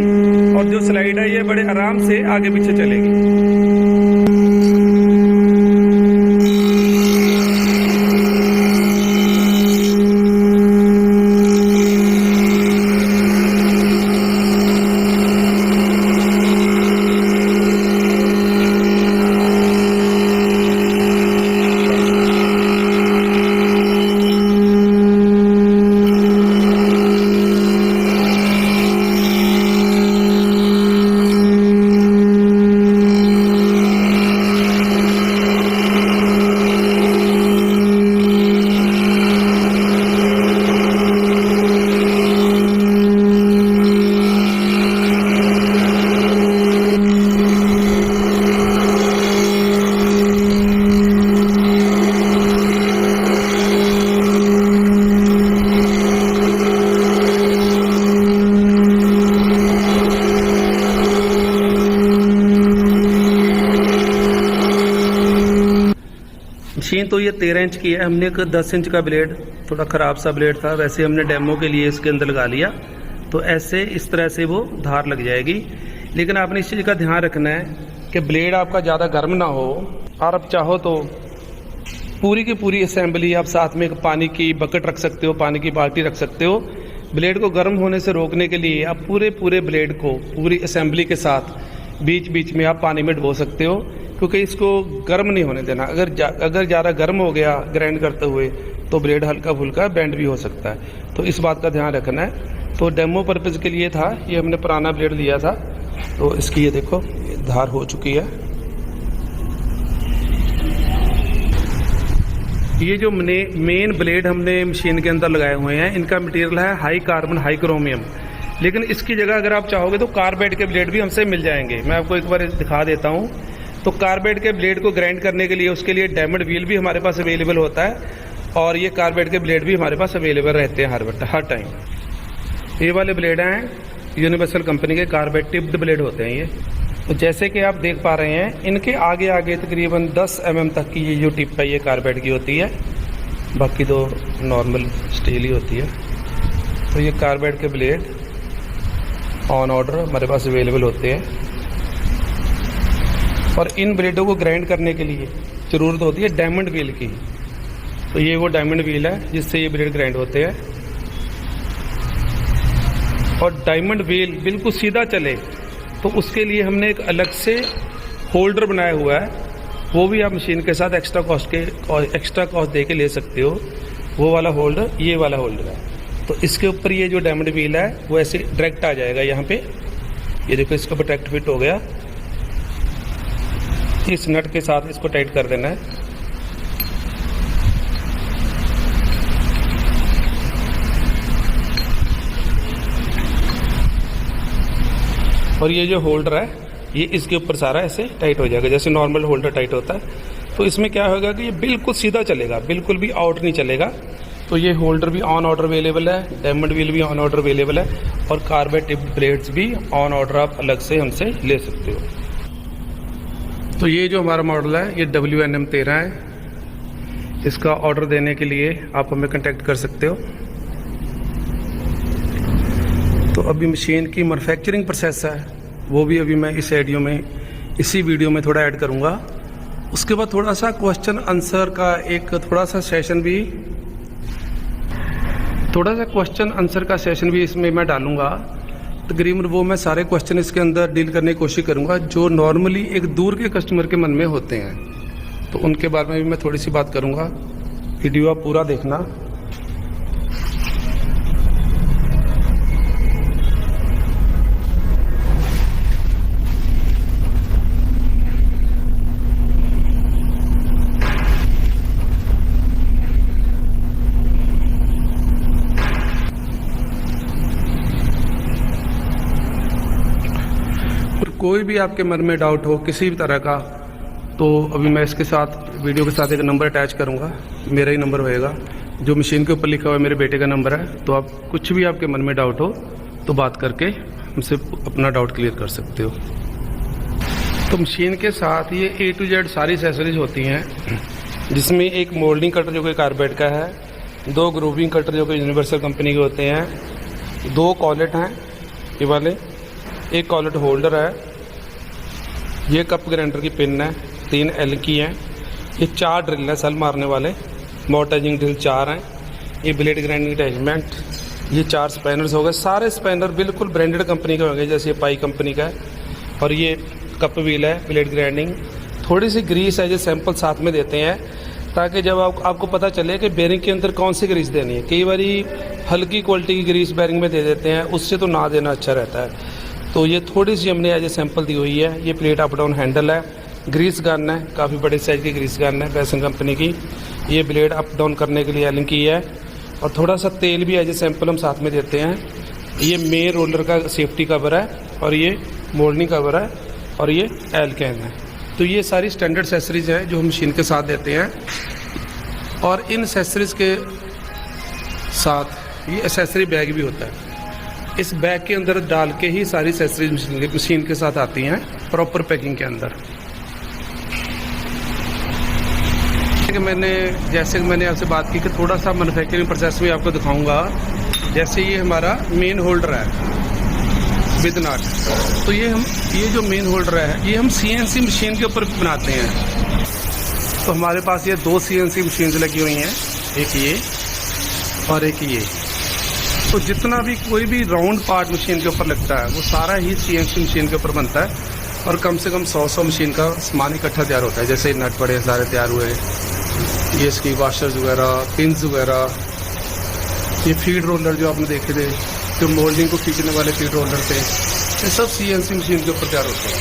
और जो स्लाइड है ये बड़े आराम से आगे पीछे चलेगी। मशीन तो ये 13 इंच की है। हमने एक 10 इंच का ब्लेड, थोड़ा ख़राब सा ब्लेड था, वैसे हमने डेमो के लिए इसके अंदर लगा लिया। तो ऐसे इस तरह से वो धार लग जाएगी। लेकिन आपने इस चीज़ का ध्यान रखना है कि ब्लेड आपका ज़्यादा गर्म ना हो। और आप चाहो तो पूरी की पूरी असेंबली आप साथ में एक पानी की बकेट रख सकते हो, पानी की बाल्टी रख सकते हो। ब्लेड को गर्म होने से रोकने के लिए आप पूरे ब्लेड को पूरी असेंबली के साथ बीच बीच में आप पानी में डुबो सकते हो, क्योंकि इसको गर्म नहीं होने देना। अगर ज़्यादा गर्म हो गया ग्राइंड करते हुए तो ब्लेड हल्का फुल्का बेंड भी हो सकता है। तो इस बात का ध्यान रखना है। तो डेमो पर्पज़ के लिए था, ये हमने पुराना ब्लेड लिया था। तो इसकी ये देखो धार हो चुकी है। ये जो मेन ब्लेड हमने मशीन के अंदर लगाए हुए हैं, इनका मटेरियल है हाई कार्बन हाई क्रोमियम। लेकिन इसकी जगह अगर आप चाहोगे तो कार्बाइड के ब्लेड भी हमसे मिल जाएंगे। मैं आपको एक बार दिखा देता हूँ। तो कार्बाइड के ब्लेड को ग्राइंड करने के लिए उसके लिए डायमंड व्हील भी हमारे पास अवेलेबल होता है और ये कार्बाइड के ब्लेड भी हमारे पास अवेलेबल रहते हैं हर टाइम। ये वाले ब्लेड हैं यूनिवर्सल कंपनी के, कार्बाइड टिप्ड ब्लेड होते हैं ये। तो जैसे कि आप देख पा रहे हैं, इनके आगे आगे तकरीबन 10 mm तक की ये जो टिप है ये कार्बाइड की होती है, बाकी तो नॉर्मल स्टील ही होती है। तो ये कार्बाइड के ब्लेड ऑन ऑर्डर हमारे पास अवेलेबल होते हैं और इन ब्लेडों को ग्राइंड करने के लिए ज़रूरत होती है डायमंड व्हील की। तो ये वो डायमंड व्हील है जिससे ये ब्लेड ग्राइंड होते हैं। और डायमंड व्हील बिल्कुल सीधा चले तो उसके लिए हमने एक अलग से होल्डर बनाया हुआ है, वो भी आप मशीन के साथ एक्स्ट्रा कॉस्ट दे के ले सकते हो। वो वाला होल्डर ये वाला होल्डर है। तो इसके ऊपर ये जो डायमंड व्हील है वो ऐसे डायरेक्ट आ जाएगा यहाँ पे। ये देखो इसका डायरेक्ट फिट हो गया। इस नट के साथ इसको टाइट कर देना है। और ये जो होल्डर है ये इसके ऊपर सारा ऐसे टाइट हो जाएगा, जैसे नॉर्मल होल्डर टाइट होता है। तो इसमें क्या होगा कि ये बिल्कुल सीधा चलेगा, बिल्कुल भी आउट नहीं चलेगा। तो ये होल्डर भी ऑन ऑर्डर अवेलेबल है, डायमंड व्हील भी ऑन ऑर्डर अवेलेबल है, और कार्बाइड टिप ब्लेड्स भी ऑन ऑर्डर आप अलग से हमसे ले सकते हो। तो ये जो हमारा मॉडल है ये WNM13 है। इसका ऑर्डर देने के लिए आप हमें कांटेक्ट कर सकते हो। तो अभी मशीन की मैन्युफैक्चरिंग प्रोसेस है वो भी अभी मैं इसी वीडियो में थोड़ा ऐड करूँगा। उसके बाद थोड़ा सा क्वेश्चन आंसर का एक थोड़ा सा सेशन भी इसमें मैं डालूँगा। तकरीबन वो मैं सारे क्वेश्चन इसके अंदर डील करने की कोशिश करूँगा जो नॉर्मली एक दूर के कस्टमर के मन में होते हैं, तो उनके बारे में भी मैं थोड़ी सी बात करूँगा। वीडियो आप पूरा देखना। कोई भी आपके मन में डाउट हो किसी भी तरह का, तो अभी मैं इसके साथ वीडियो के साथ एक नंबर अटैच करूंगा, मेरा ही नंबर होएगा, जो मशीन के ऊपर लिखा हुआ है मेरे बेटे का नंबर है। तो आप कुछ भी आपके मन में डाउट हो तो बात करके हमसे अपना डाउट क्लियर कर सकते हो। तो मशीन के साथ ये A to Z सारी एक्सेसरीज होती हैं, जिसमें एक मोल्डिंग कटर जो कि कार्बाइड का है, 2 ग्रूविंग कटर जो कि यूनिवर्सल कंपनी के होते हैं, 2 कॉलेट हैं ये वाले, एक कॉलेट होल्डर है, ये कप ग्राइंडर की पिन है, 3 L की हैं, ये 4 ड्रिल है सल मारने वाले, मोटाइजिंग ड्रिल 4 हैं, ये ब्लेड ग्राइंडिंग अटैचमेंट, ये 4 स्पैनर्स हो गए। सारे स्पैनर बिल्कुल ब्रांडेड कंपनी के होंगे, जैसे पाई कंपनी का है। और ये कप व्हील है, ब्लेड ग्राइंडिंग, थोड़ी सी ग्रीस है जो सैंपल साथ में देते हैं, ताकि जब आपको पता चले कि बेरिंग के अंदर कौन सी ग्रीस देनी है। कई बार हल्की क्वालिटी की ग्रीस बेरिंग में दे देते हैं, उससे तो ना देना अच्छा रहता है। तो ये थोड़ी सी हमने एज ए सैंपल दी हुई है। ये प्लेट अप डाउन हैंडल है, ग्रीस गन है, काफ़ी बड़े साइज़ की ग्रीस गन है बेसन कंपनी की। ये ब्लेड अप डाउन करने के लिए एलिंग की है, और थोड़ा सा तेल भी एज ए सैंपल हम साथ में देते हैं। ये मेन रोलर का सेफ्टी कवर है, और ये मोल्डिंग कवर है, और ये एल कैन है। तो ये सारी स्टैंडर्ड एक्सेसरीज है जो हम मशीन के साथ देते हैं। और इन एक्सेसरीज के साथ ये एक्सेसरी बैग भी होता है। इस बैग के अंदर डाल के ही सारी एक्सेसरीज मशीन के साथ आती हैं प्रॉपर पैकिंग के अंदर। जैसे मैंने आपसे बात की कि थोड़ा सा मैन्युफैक्चरिंग प्रोसेस में आपको दिखाऊंगा। जैसे ये हमारा मेन होल्डर है विद नट, तो ये जो मेन होल्डर है ये हम CNC मशीन के ऊपर बनाते हैं। तो हमारे पास ये 2 CNC मशीन लगी हुई हैं, एक ये और एक ये। तो जितना भी कोई भी राउंड पार्ट मशीन के ऊपर लगता है वो सारा ही CNC मशीन के ऊपर बनता है, और कम से कम 100 मशीन का सामान इकट्ठा तैयार होता है। जैसे नट बड़े सारे तैयार हुए, ये इसकी वाशर्स वगैरह, पिंस वगैरह, ये फीड रोलर जो आपने देखे थे, जो मोल्डिंग को खींचने वाले फीड रोलर थे, ये सब CNC मशीन के ऊपर तैयार होते हैं।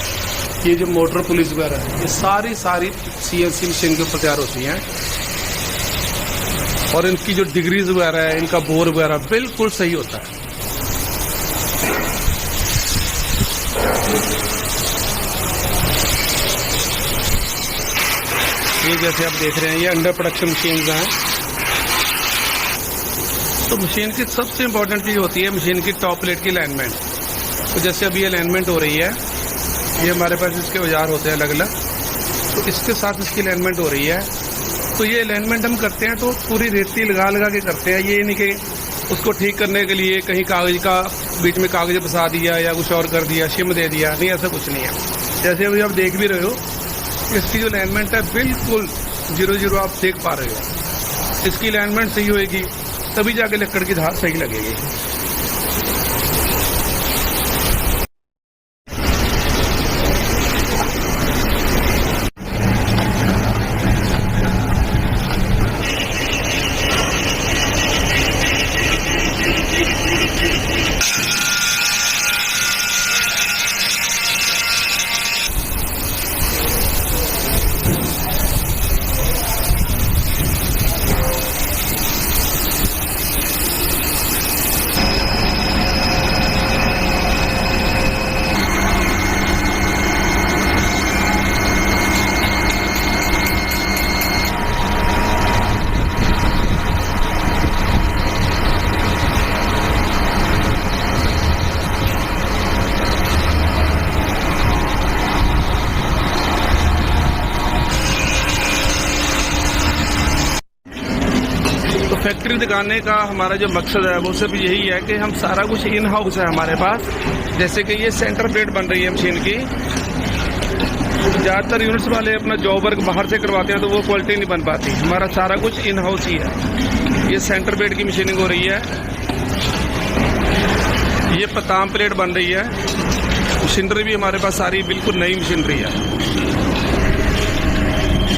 ये जो मोटर पुलिस वगैरह है ये सारी CNC मशीन के ऊपर तैयार होती हैं। और इनकी जो डिग्रीज वगैरह है, इनका बोर वगैरह बिल्कुल सही होता है। ये जैसे आप देख रहे हैं ये अंडर प्रोडक्शन मशीन हैं। तो मशीन की सबसे इम्पोर्टेंट चीज़ होती है मशीन की टॉप प्लेट की अलाइनमेंट। तो जैसे अभी अलाइनमेंट हो रही है, ये हमारे पास इसके औजार होते हैं अलग अलग, तो इसके साथ इसकी अलाइनमेंट हो रही है। तो ये अलाइनमेंट हम करते हैं तो पूरी रेती लगा के करते हैं। ये नहीं कि उसको ठीक करने के लिए कहीं कागज का बीच में कागज फंसा दिया या कुछ और कर दिया, शिम दे दिया, नहीं, ऐसा कुछ नहीं है। जैसे अभी आप देख भी रहे हो, इसकी जो अलाइनमेंट है बिल्कुल 0-0 आप देख पा रहे हो। इसकी अलाइनमेंट सही होएगी तभी जाके लकड़ की धार सही लगेगी। फैक्ट्री दिखाने का हमारा जो मकसद है वो सिर्फ यही है कि हम सारा कुछ इन हाउस है हमारे पास। जैसे कि ये सेंटर प्लेट बन रही है मशीन की। ज़्यादातर यूनिट्स वाले अपना जॉब वर्क बाहर से करवाते हैं तो वो क्वालिटी नहीं बन पाती। हमारा सारा कुछ इन हाउस ही है। ये सेंटर प्लेट की मशीनिंग हो रही है। ये पताम प्लेट बन रही है। मशीनरी भी हमारे पास सारी बिल्कुल नई मशीनरी है।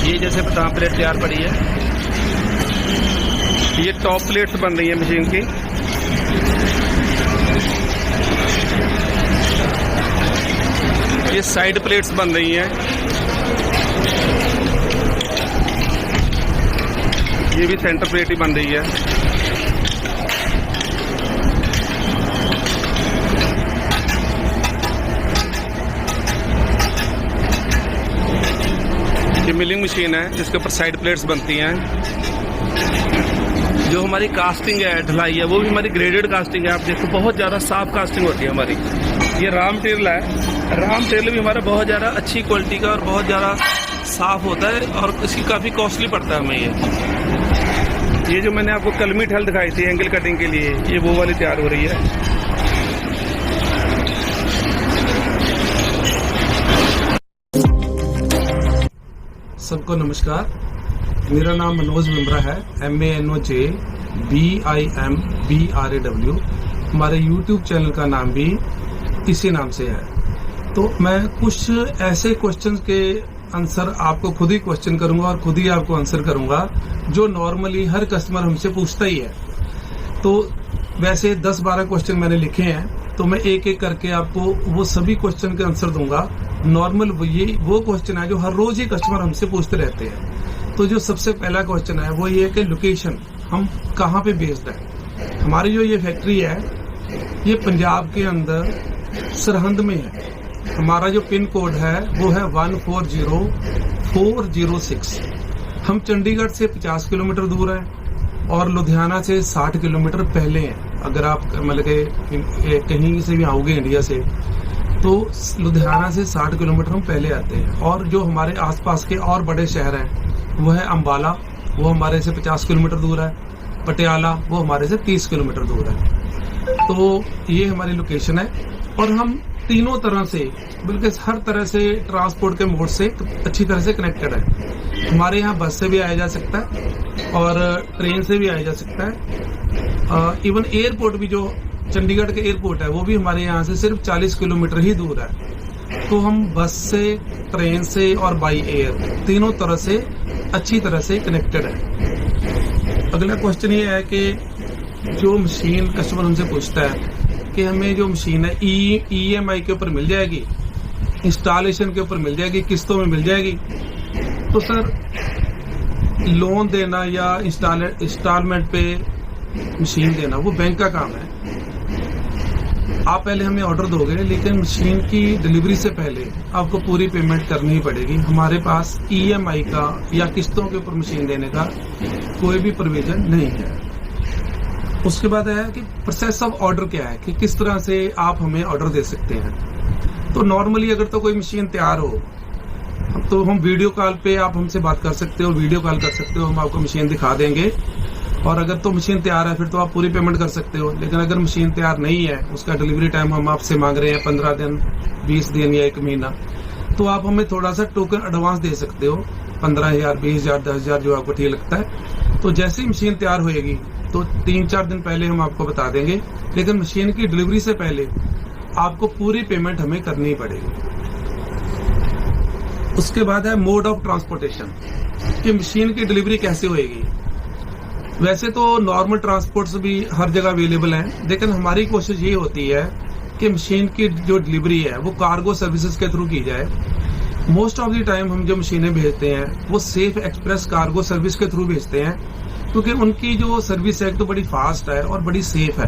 ये जैसे पताम प्लेट तैयार पड़ी है। ये टॉप प्लेट्स बन रही है मशीन की। ये साइड प्लेट्स बन रही हैं। ये भी सेंटर प्लेट ही बन रही है। ये मिलिंग मशीन है जिसके ऊपर साइड प्लेट्स बनती हैं। जो हमारी कास्टिंग है, ढलाई है, वो भी हमारी ग्रेडेड कास्टिंग है। आप देखो बहुत ज़्यादा साफ कास्टिंग होती है हमारी। ये राम टेल है। राम टेल भी हमारा बहुत ज़्यादा अच्छी क्वालिटी का और बहुत ज़्यादा साफ होता है और इसकी काफ़ी कॉस्टली पड़ता है हमें। ये जो मैंने आपको कलमी ठल दिखाई थी एंगल कटिंग के लिए, ये वो वाली तैयार हो रही है। सबको नमस्कार। मेरा नाम मनोज मिम्रा है। MANOJBIMBRAW। हमारे YouTube चैनल का नाम भी इसी नाम से है। तो मैं कुछ ऐसे क्वेश्चन के आंसर आपको खुद ही क्वेश्चन करूंगा और खुद ही आपको आंसर करूंगा जो नॉर्मली हर कस्टमर हमसे पूछता ही है। तो वैसे 10-12 क्वेश्चन मैंने लिखे हैं, तो मैं एक एक करके आपको वो सभी क्वेश्चन के आंसर दूंगा। नॉर्मल वो क्वेश्चन है जो हर रोज ही कस्टमर हमसे पूछते रहते हैं। तो जो सबसे पहला क्वेश्चन है वो ये कि लोकेशन हम कहाँ पे बेस्ड है। हमारी जो ये फैक्ट्री है ये पंजाब के अंदर सरहंद में है। हमारा जो पिन कोड है वो है 140406। हम चंडीगढ़ से 50 किलोमीटर दूर है और लुधियाना से 60 किलोमीटर पहले हैं। अगर आप मतलब के कहीं से भी आओगे इंडिया से तो लुधियाना से 60 किलोमीटर हम पहले आते हैं। और जो हमारे आसपास के और बड़े शहर हैं वो है अम्बाला, वो हमारे से 50 किलोमीटर दूर है। पटियाला वो हमारे से 30 किलोमीटर दूर है। तो ये हमारी लोकेशन है और हम तीनों तरह से बल्कि हर तरह से ट्रांसपोर्ट के मोड से अच्छी तरह से कनेक्टेड है। हमारे यहाँ बस से भी आया जा सकता है और ट्रेन से भी आया जा सकता है। इवन एयरपोर्ट भी जो चंडीगढ़ के एयरपोर्ट है वो भी हमारे यहाँ से सिर्फ 40 किलोमीटर ही दूर है। तो हम बस से, ट्रेन से और बाई एयर तीनों तरह से अच्छी तरह से कनेक्टेड है। अगला क्वेश्चन ये है कि जो मशीन कस्टमर हमसे पूछता है कि हमें जो मशीन है EMI के ऊपर मिल जाएगी, इंस्टॉलेशन के ऊपर मिल जाएगी, किस्तों में मिल जाएगी। तो सर लोन देना या इंस्टॉलमेंट पे मशीन देना वो बैंक का काम है। आप पहले हमें ऑर्डर दोगे लेकिन मशीन की डिलीवरी से पहले आपको पूरी पेमेंट करनी ही पड़ेगी। हमारे पास EMI का या किस्तों के ऊपर मशीन देने का कोई भी प्रोविजन नहीं है। उसके बाद है कि प्रोसेस ऑफ ऑर्डर क्या है, कि किस तरह से आप हमें ऑर्डर दे सकते हैं। तो नॉर्मली अगर तो कोई मशीन तैयार हो तो हम वीडियो कॉल पे आप हमसे बात कर सकते हो, वीडियो कॉल कर सकते हो, हम आपको मशीन दिखा देंगे। और अगर तो मशीन तैयार है फिर तो आप पूरी पेमेंट कर सकते हो। लेकिन अगर मशीन तैयार नहीं है, उसका डिलीवरी टाइम हम आपसे मांग रहे हैं 15 दिन, 20 दिन या 1 महीना, तो आप हमें थोड़ा सा टोकन एडवांस दे सकते हो। 15,000, 20,000, 10,000 जो आपको ठीक लगता है। तो जैसे ही मशीन तैयार होएगी तो 3-4 दिन पहले हम आपको बता देंगे। लेकिन मशीन की डिलीवरी से पहले आपको पूरी पेमेंट हमें करनी पड़ेगी। उसके बाद है मोड ऑफ ट्रांसपोर्टेशन, कि मशीन की डिलीवरी कैसे होएगी। वैसे तो नॉर्मल ट्रांसपोर्ट्स भी हर जगह अवेलेबल हैं, लेकिन हमारी कोशिश ये होती है कि मशीन की जो डिलीवरी है वो कार्गो सर्विसेज के थ्रू की जाए। मोस्ट ऑफ द टाइम हम जो मशीनें भेजते हैं वो सेफ एक्सप्रेस कार्गो सर्विस के थ्रू भेजते हैं, क्योंकि उनकी जो सर्विस है तो बड़ी फास्ट है और बड़ी सेफ है।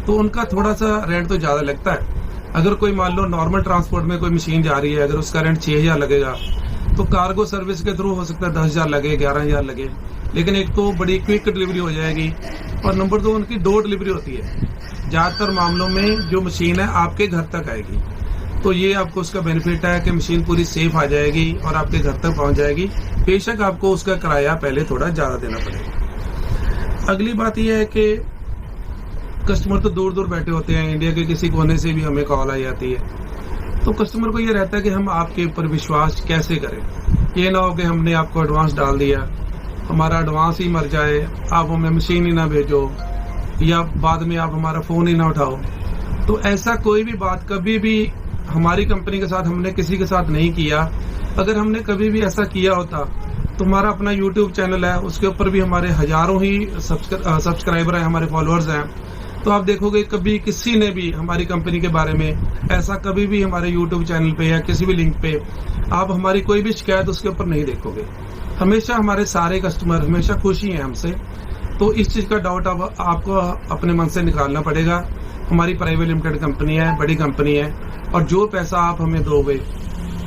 तो उनका थोड़ा सा रेंट तो ज्यादा लगता है। अगर कोई मान लो नॉर्मल ट्रांसपोर्ट में कोई मशीन जा रही है, अगर उसका रेंट 6,000 लगेगा तो कार्गो सर्विस के थ्रू हो सकता है 10,000 लगे, 11,000 लगे। लेकिन एक तो बड़ी क्विक डिलीवरी हो जाएगी और नंबर 2 उनकी डोर डिलीवरी होती है। ज्यादातर मामलों में जो मशीन है आपके घर तक आएगी, तो ये आपको उसका बेनिफिट है कि मशीन पूरी सेफ आ जाएगी और आपके घर तक पहुंच जाएगी। बेशक आपको उसका किराया पहले थोड़ा ज्यादा देना पड़ेगा। अगली बात यह है कि कस्टमर तो दूर दूर बैठे होते हैं, इंडिया के किसी कोने से भी हमें कॉल आ जाती है, तो कस्टमर को ये रहता है कि हम आपके ऊपर विश्वास कैसे करें। ये ना हो कि हमने आपको एडवांस डाल दिया, हमारा एडवांस ही मर जाए, आप हमें मशीन ही ना भेजो, या बाद में आप हमारा फ़ोन ही ना उठाओ। तो ऐसा कोई भी बात कभी भी हमारी कंपनी के साथ हमने किसी के साथ नहीं किया। अगर हमने कभी भी ऐसा किया होता तो हमारा अपना YouTube चैनल है, उसके ऊपर भी हमारे हजारों ही सब्सक्राइबर हैं, हमारे फॉलोअर्स हैं। तो आप देखोगे कभी किसी ने भी हमारी कंपनी के बारे में ऐसा कभी भी हमारे YouTube चैनल पे या किसी भी लिंक पे आप हमारी कोई भी शिकायत उसके ऊपर नहीं देखोगे। हमेशा हमारे सारे कस्टमर हमेशा खुश ही हैं हमसे। तो इस चीज का डाउट अब आपको अपने मन से निकालना पड़ेगा। हमारी प्राइवेट लिमिटेड कंपनी है, बड़ी कंपनी है, और जो पैसा आप हमें दोगे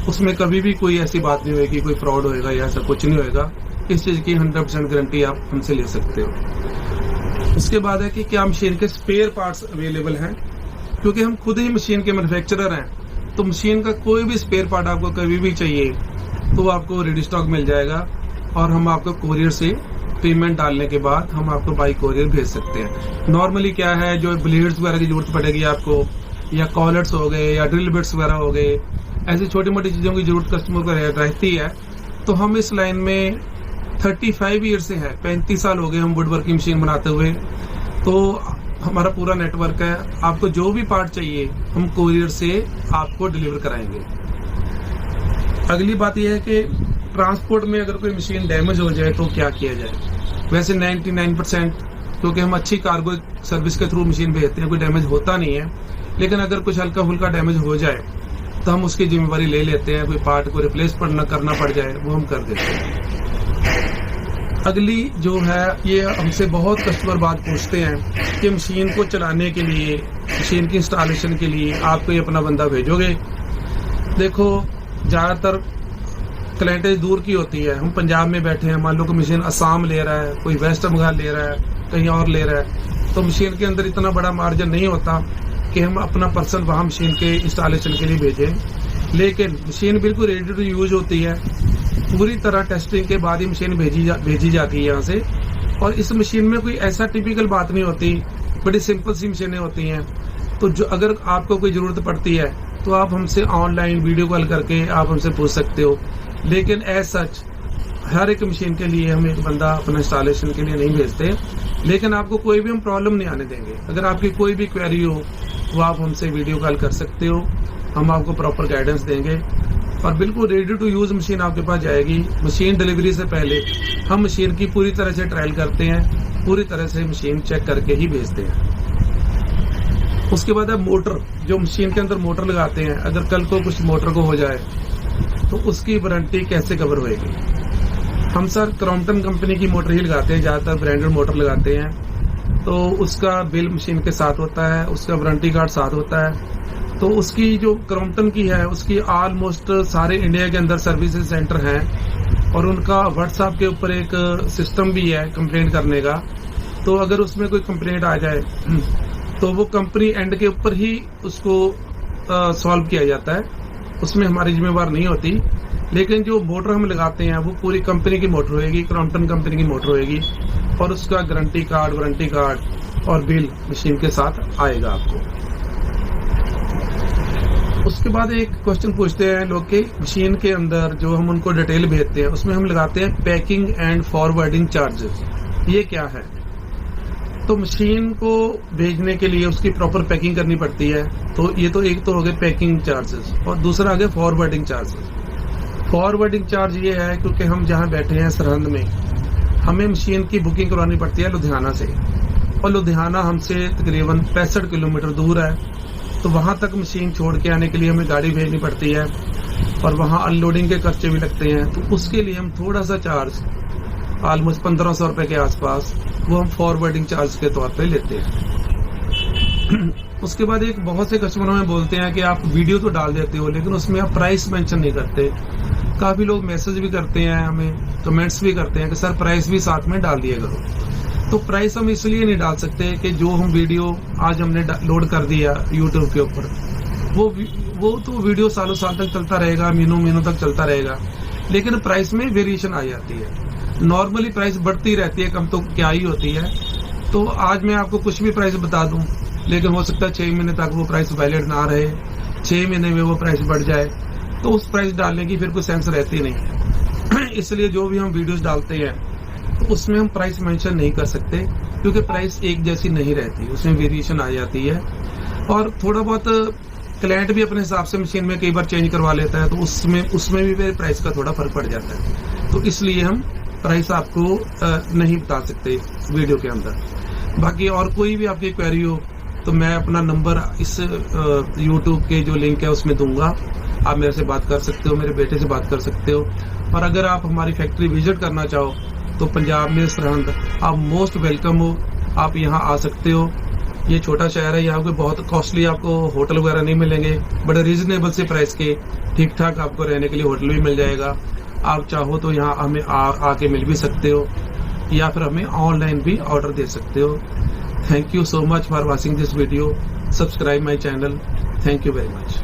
उसमें कभी भी कोई ऐसी बात नहीं होगी, कोई फ्रॉड होएगा या ऐसा कुछ नहीं होएगा। इस चीज की 100% गारंटी आप हमसे ले सकते हो। उसके बाद है कि क्या मशीन के स्पेयर पार्ट्स अवेलेबल हैं, क्योंकि हम खुद ही मशीन के मैन्युफैक्चरर हैं। तो मशीन का कोई भी स्पेयर पार्ट आपको कभी भी चाहिए तो आपको रेडी स्टॉक मिल जाएगा, और हम आपको कोरियर से पेमेंट डालने के बाद हम आपको बाई कोरियर भेज सकते हैं। नॉर्मली क्या है, जो ब्लेड्स वगैरह की जरूरत पड़ेगी आपको, या कॉलर्स हो गए या ड्रिल बिट्स वगैरह हो गए, ऐसी छोटी मोटी चीजों की जरूरत कस्टमर को रहती है। तो हम इस लाइन में 35 ईयर से है, 35 साल हो गए हम वुड वर्किंग मशीन बनाते हुए। तो हमारा पूरा नेटवर्क है, आपको जो भी पार्ट चाहिए हम कोरियर से आपको डिलीवर कराएंगे। अगली बात यह है कि ट्रांसपोर्ट में अगर कोई मशीन डैमेज हो जाए तो क्या किया जाए। वैसे 99% क्योंकि हम अच्छी कार्गो सर्विस के थ्रू मशीन भेजते हैं, कोई डैमेज होता नहीं है। लेकिन अगर कुछ हल्का फुल्का डैमेज हो जाए तो हम उसकी जिम्मेवारी ले लेते हैं। कोई पार्ट को रिप्लेस करना पड़ जाए वो हम कर देते हैं। अगली जो है, ये हमसे बहुत कस्टमर बात पूछते हैं कि मशीन को चलाने के लिए, मशीन की इंस्टॉलेशन के लिए आप कोई अपना बंदा भेजोगे। देखो, ज्यादातर क्लाइंटेज दूर की होती है। हम पंजाब में बैठे हैं, मान लो कि मशीन असम ले रहा है, कोई वेस्ट बंगाल ले रहा है, कहीं और ले रहा है, तो मशीन के अंदर इतना बड़ा मार्जिन नहीं होता कि हम अपना पर्सन वहां मशीन के इंस्टॉलेशन के लिए भेजें। लेकिन मशीन बिल्कुल रेडी टू यूज होती है, पूरी तरह टेस्टिंग के बाद ही मशीन भेजी जाती है यहाँ से। और इस मशीन में कोई ऐसा टिपिकल बात नहीं होती, बड़ी सिंपल सी मशीनें होती हैं। तो जो अगर आपको कोई जरूरत पड़ती है तो आप हमसे ऑनलाइन वीडियो कॉल करके आप हमसे पूछ सकते हो। लेकिन एज सच हर एक मशीन के लिए हम एक बंदा अपना इंस्टॉलेशन के लिए नहीं भेजते। लेकिन आपको कोई भी हम प्रॉब्लम नहीं आने देंगे। अगर आपकी कोई भी क्वेरी हो वो आप हमसे वीडियो कॉल कर सकते हो, हम आपको प्रॉपर गाइडेंस देंगे और बिल्कुल रेडी टू यूज मशीन आपके पास जाएगी। मशीन डिलीवरी से पहले हम मशीन की पूरी तरह से ट्रायल करते हैं, पूरी तरह से मशीन चेक करके ही भेजते हैं। उसके बाद है मोटर, जो मशीन के अंदर मोटर लगाते हैं, अगर कल को कुछ मोटर को हो जाए तो उसकी वारंटी कैसे कवर होएगी। हम सर क्रॉम्पटन कंपनी की मोटर ही लगाते हैं, ज्यादातर ब्रांडेड मोटर लगाते हैं। तो उसका बिल मशीन के साथ होता है, उसका वारंटी कार्ड साथ होता है। तो उसकी जो क्रॉम्पटन की है उसकी ऑलमोस्ट सारे इंडिया के अंदर सर्विसेज सेंटर हैं और उनका व्हाट्सएप के ऊपर एक सिस्टम भी है कंप्लेंट करने का। तो अगर उसमें कोई कंप्लेंट आ जाए तो वो कंपनी एंड के ऊपर ही उसको सॉल्व किया जाता है, उसमें हमारी जिम्मेवार नहीं होती। लेकिन जो मोटर हम लगाते हैं वो पूरी कंपनी की मोटर होएगी, क्रॉम्पटन कंपनी की मोटर होएगी और उसका गारंटी कार्ड, वारंटी कार्ड और बिल मशीन के साथ आएगा आपको। उसके बाद एक क्वेश्चन पूछते हैं लोग कि मशीन के अंदर जो हम उनको डिटेल भेजते हैं उसमें हम लगाते हैं पैकिंग एंड फॉरवर्डिंग चार्जेस, ये क्या है। तो मशीन को भेजने के लिए उसकी प्रॉपर पैकिंग करनी पड़ती है। तो ये तो एक तो हो गए पैकिंग चार्जेस और दूसरा आ गया फॉरवर्डिंग चार्जेस। फॉरवर्डिंग चार्ज ये है क्योंकि हम जहाँ बैठे हैं सरहंद में, हमें मशीन की बुकिंग करवानी पड़ती है लुधियाना से, और लुधियाना हमसे तकरीबन 65 किलोमीटर दूर है। तो वहां तक मशीन छोड़ के आने के लिए हमें गाड़ी भेजनी पड़ती है और वहां अनलोडिंग के खर्चे भी लगते हैं। तो उसके लिए हम थोड़ा सा चार्ज, ऑलमोस्ट 1500 रुपए के आसपास, वो हम फॉरवर्डिंग चार्ज के तौर पे लेते हैं। उसके बाद एक बहुत से कस्टमर हमें बोलते हैं कि आप वीडियो तो डाल देते हो लेकिन उसमें आप प्राइस मेंशन नहीं करते। काफी लोग मैसेज भी करते हैं, हमें कमेंट्स भी करते हैं कि सर प्राइस भी साथ में डाल दिया करो। तो प्राइस हम इसलिए नहीं डाल सकते कि जो हम वीडियो आज हमने लोड कर दिया यूट्यूब के ऊपर, वो तो वीडियो सालों साल तक चलता रहेगा, महीनों तक चलता रहेगा, लेकिन प्राइस में वेरिएशन आ जाती है। नॉर्मली प्राइस बढ़ती रहती है, कम तो क्या ही होती है, तो आज मैं आपको कुछ भी प्राइस बता दूं, लेकिन हो सकता है 6 महीने तक वो प्राइस वैलिड ना रहे, 6 महीने में वो प्राइस बढ़ जाए, तो उस प्राइस डालने की फिर कोई सेंस रहती नहीं है। इसलिए जो भी हम वीडियोस डालते हैं तो उसमें हम प्राइस मेंशन नहीं कर सकते, क्योंकि प्राइस एक जैसी नहीं रहती, उसमें वेरिएशन आ जाती है। और थोड़ा बहुत क्लाइंट भी अपने हिसाब से मशीन में कई बार चेंज करवा लेता है, तो उसमें भी फिर प्राइस का थोड़ा फर्क पड़ जाता है। तो इसलिए हम प्राइस आपको नहीं बता सकते वीडियो के अंदर। बाकी और कोई भी आपकी क्वेरी हो तो मैं अपना नंबर इस यूट्यूब के जो लिंक है उसमें दूंगा, आप मेरे से बात कर सकते हो, मेरे बेटे से बात कर सकते हो। और अगर आप हमारी फैक्ट्री विजिट करना चाहो तो पंजाब में सरहंद, आप मोस्ट वेलकम हो, आप यहाँ आ सकते हो। ये छोटा शहर है, यहाँ पे बहुत कॉस्टली आपको होटल वगैरह नहीं मिलेंगे, बड़े रीजनेबल से प्राइस के ठीक ठाक आपको रहने के लिए होटल भी मिल जाएगा। आप चाहो तो यहाँ हमें आके मिल भी सकते हो, या फिर हमें ऑनलाइन भी ऑर्डर दे सकते हो। Thank you so much for watching this video. Subscribe my channel. Thank you very much.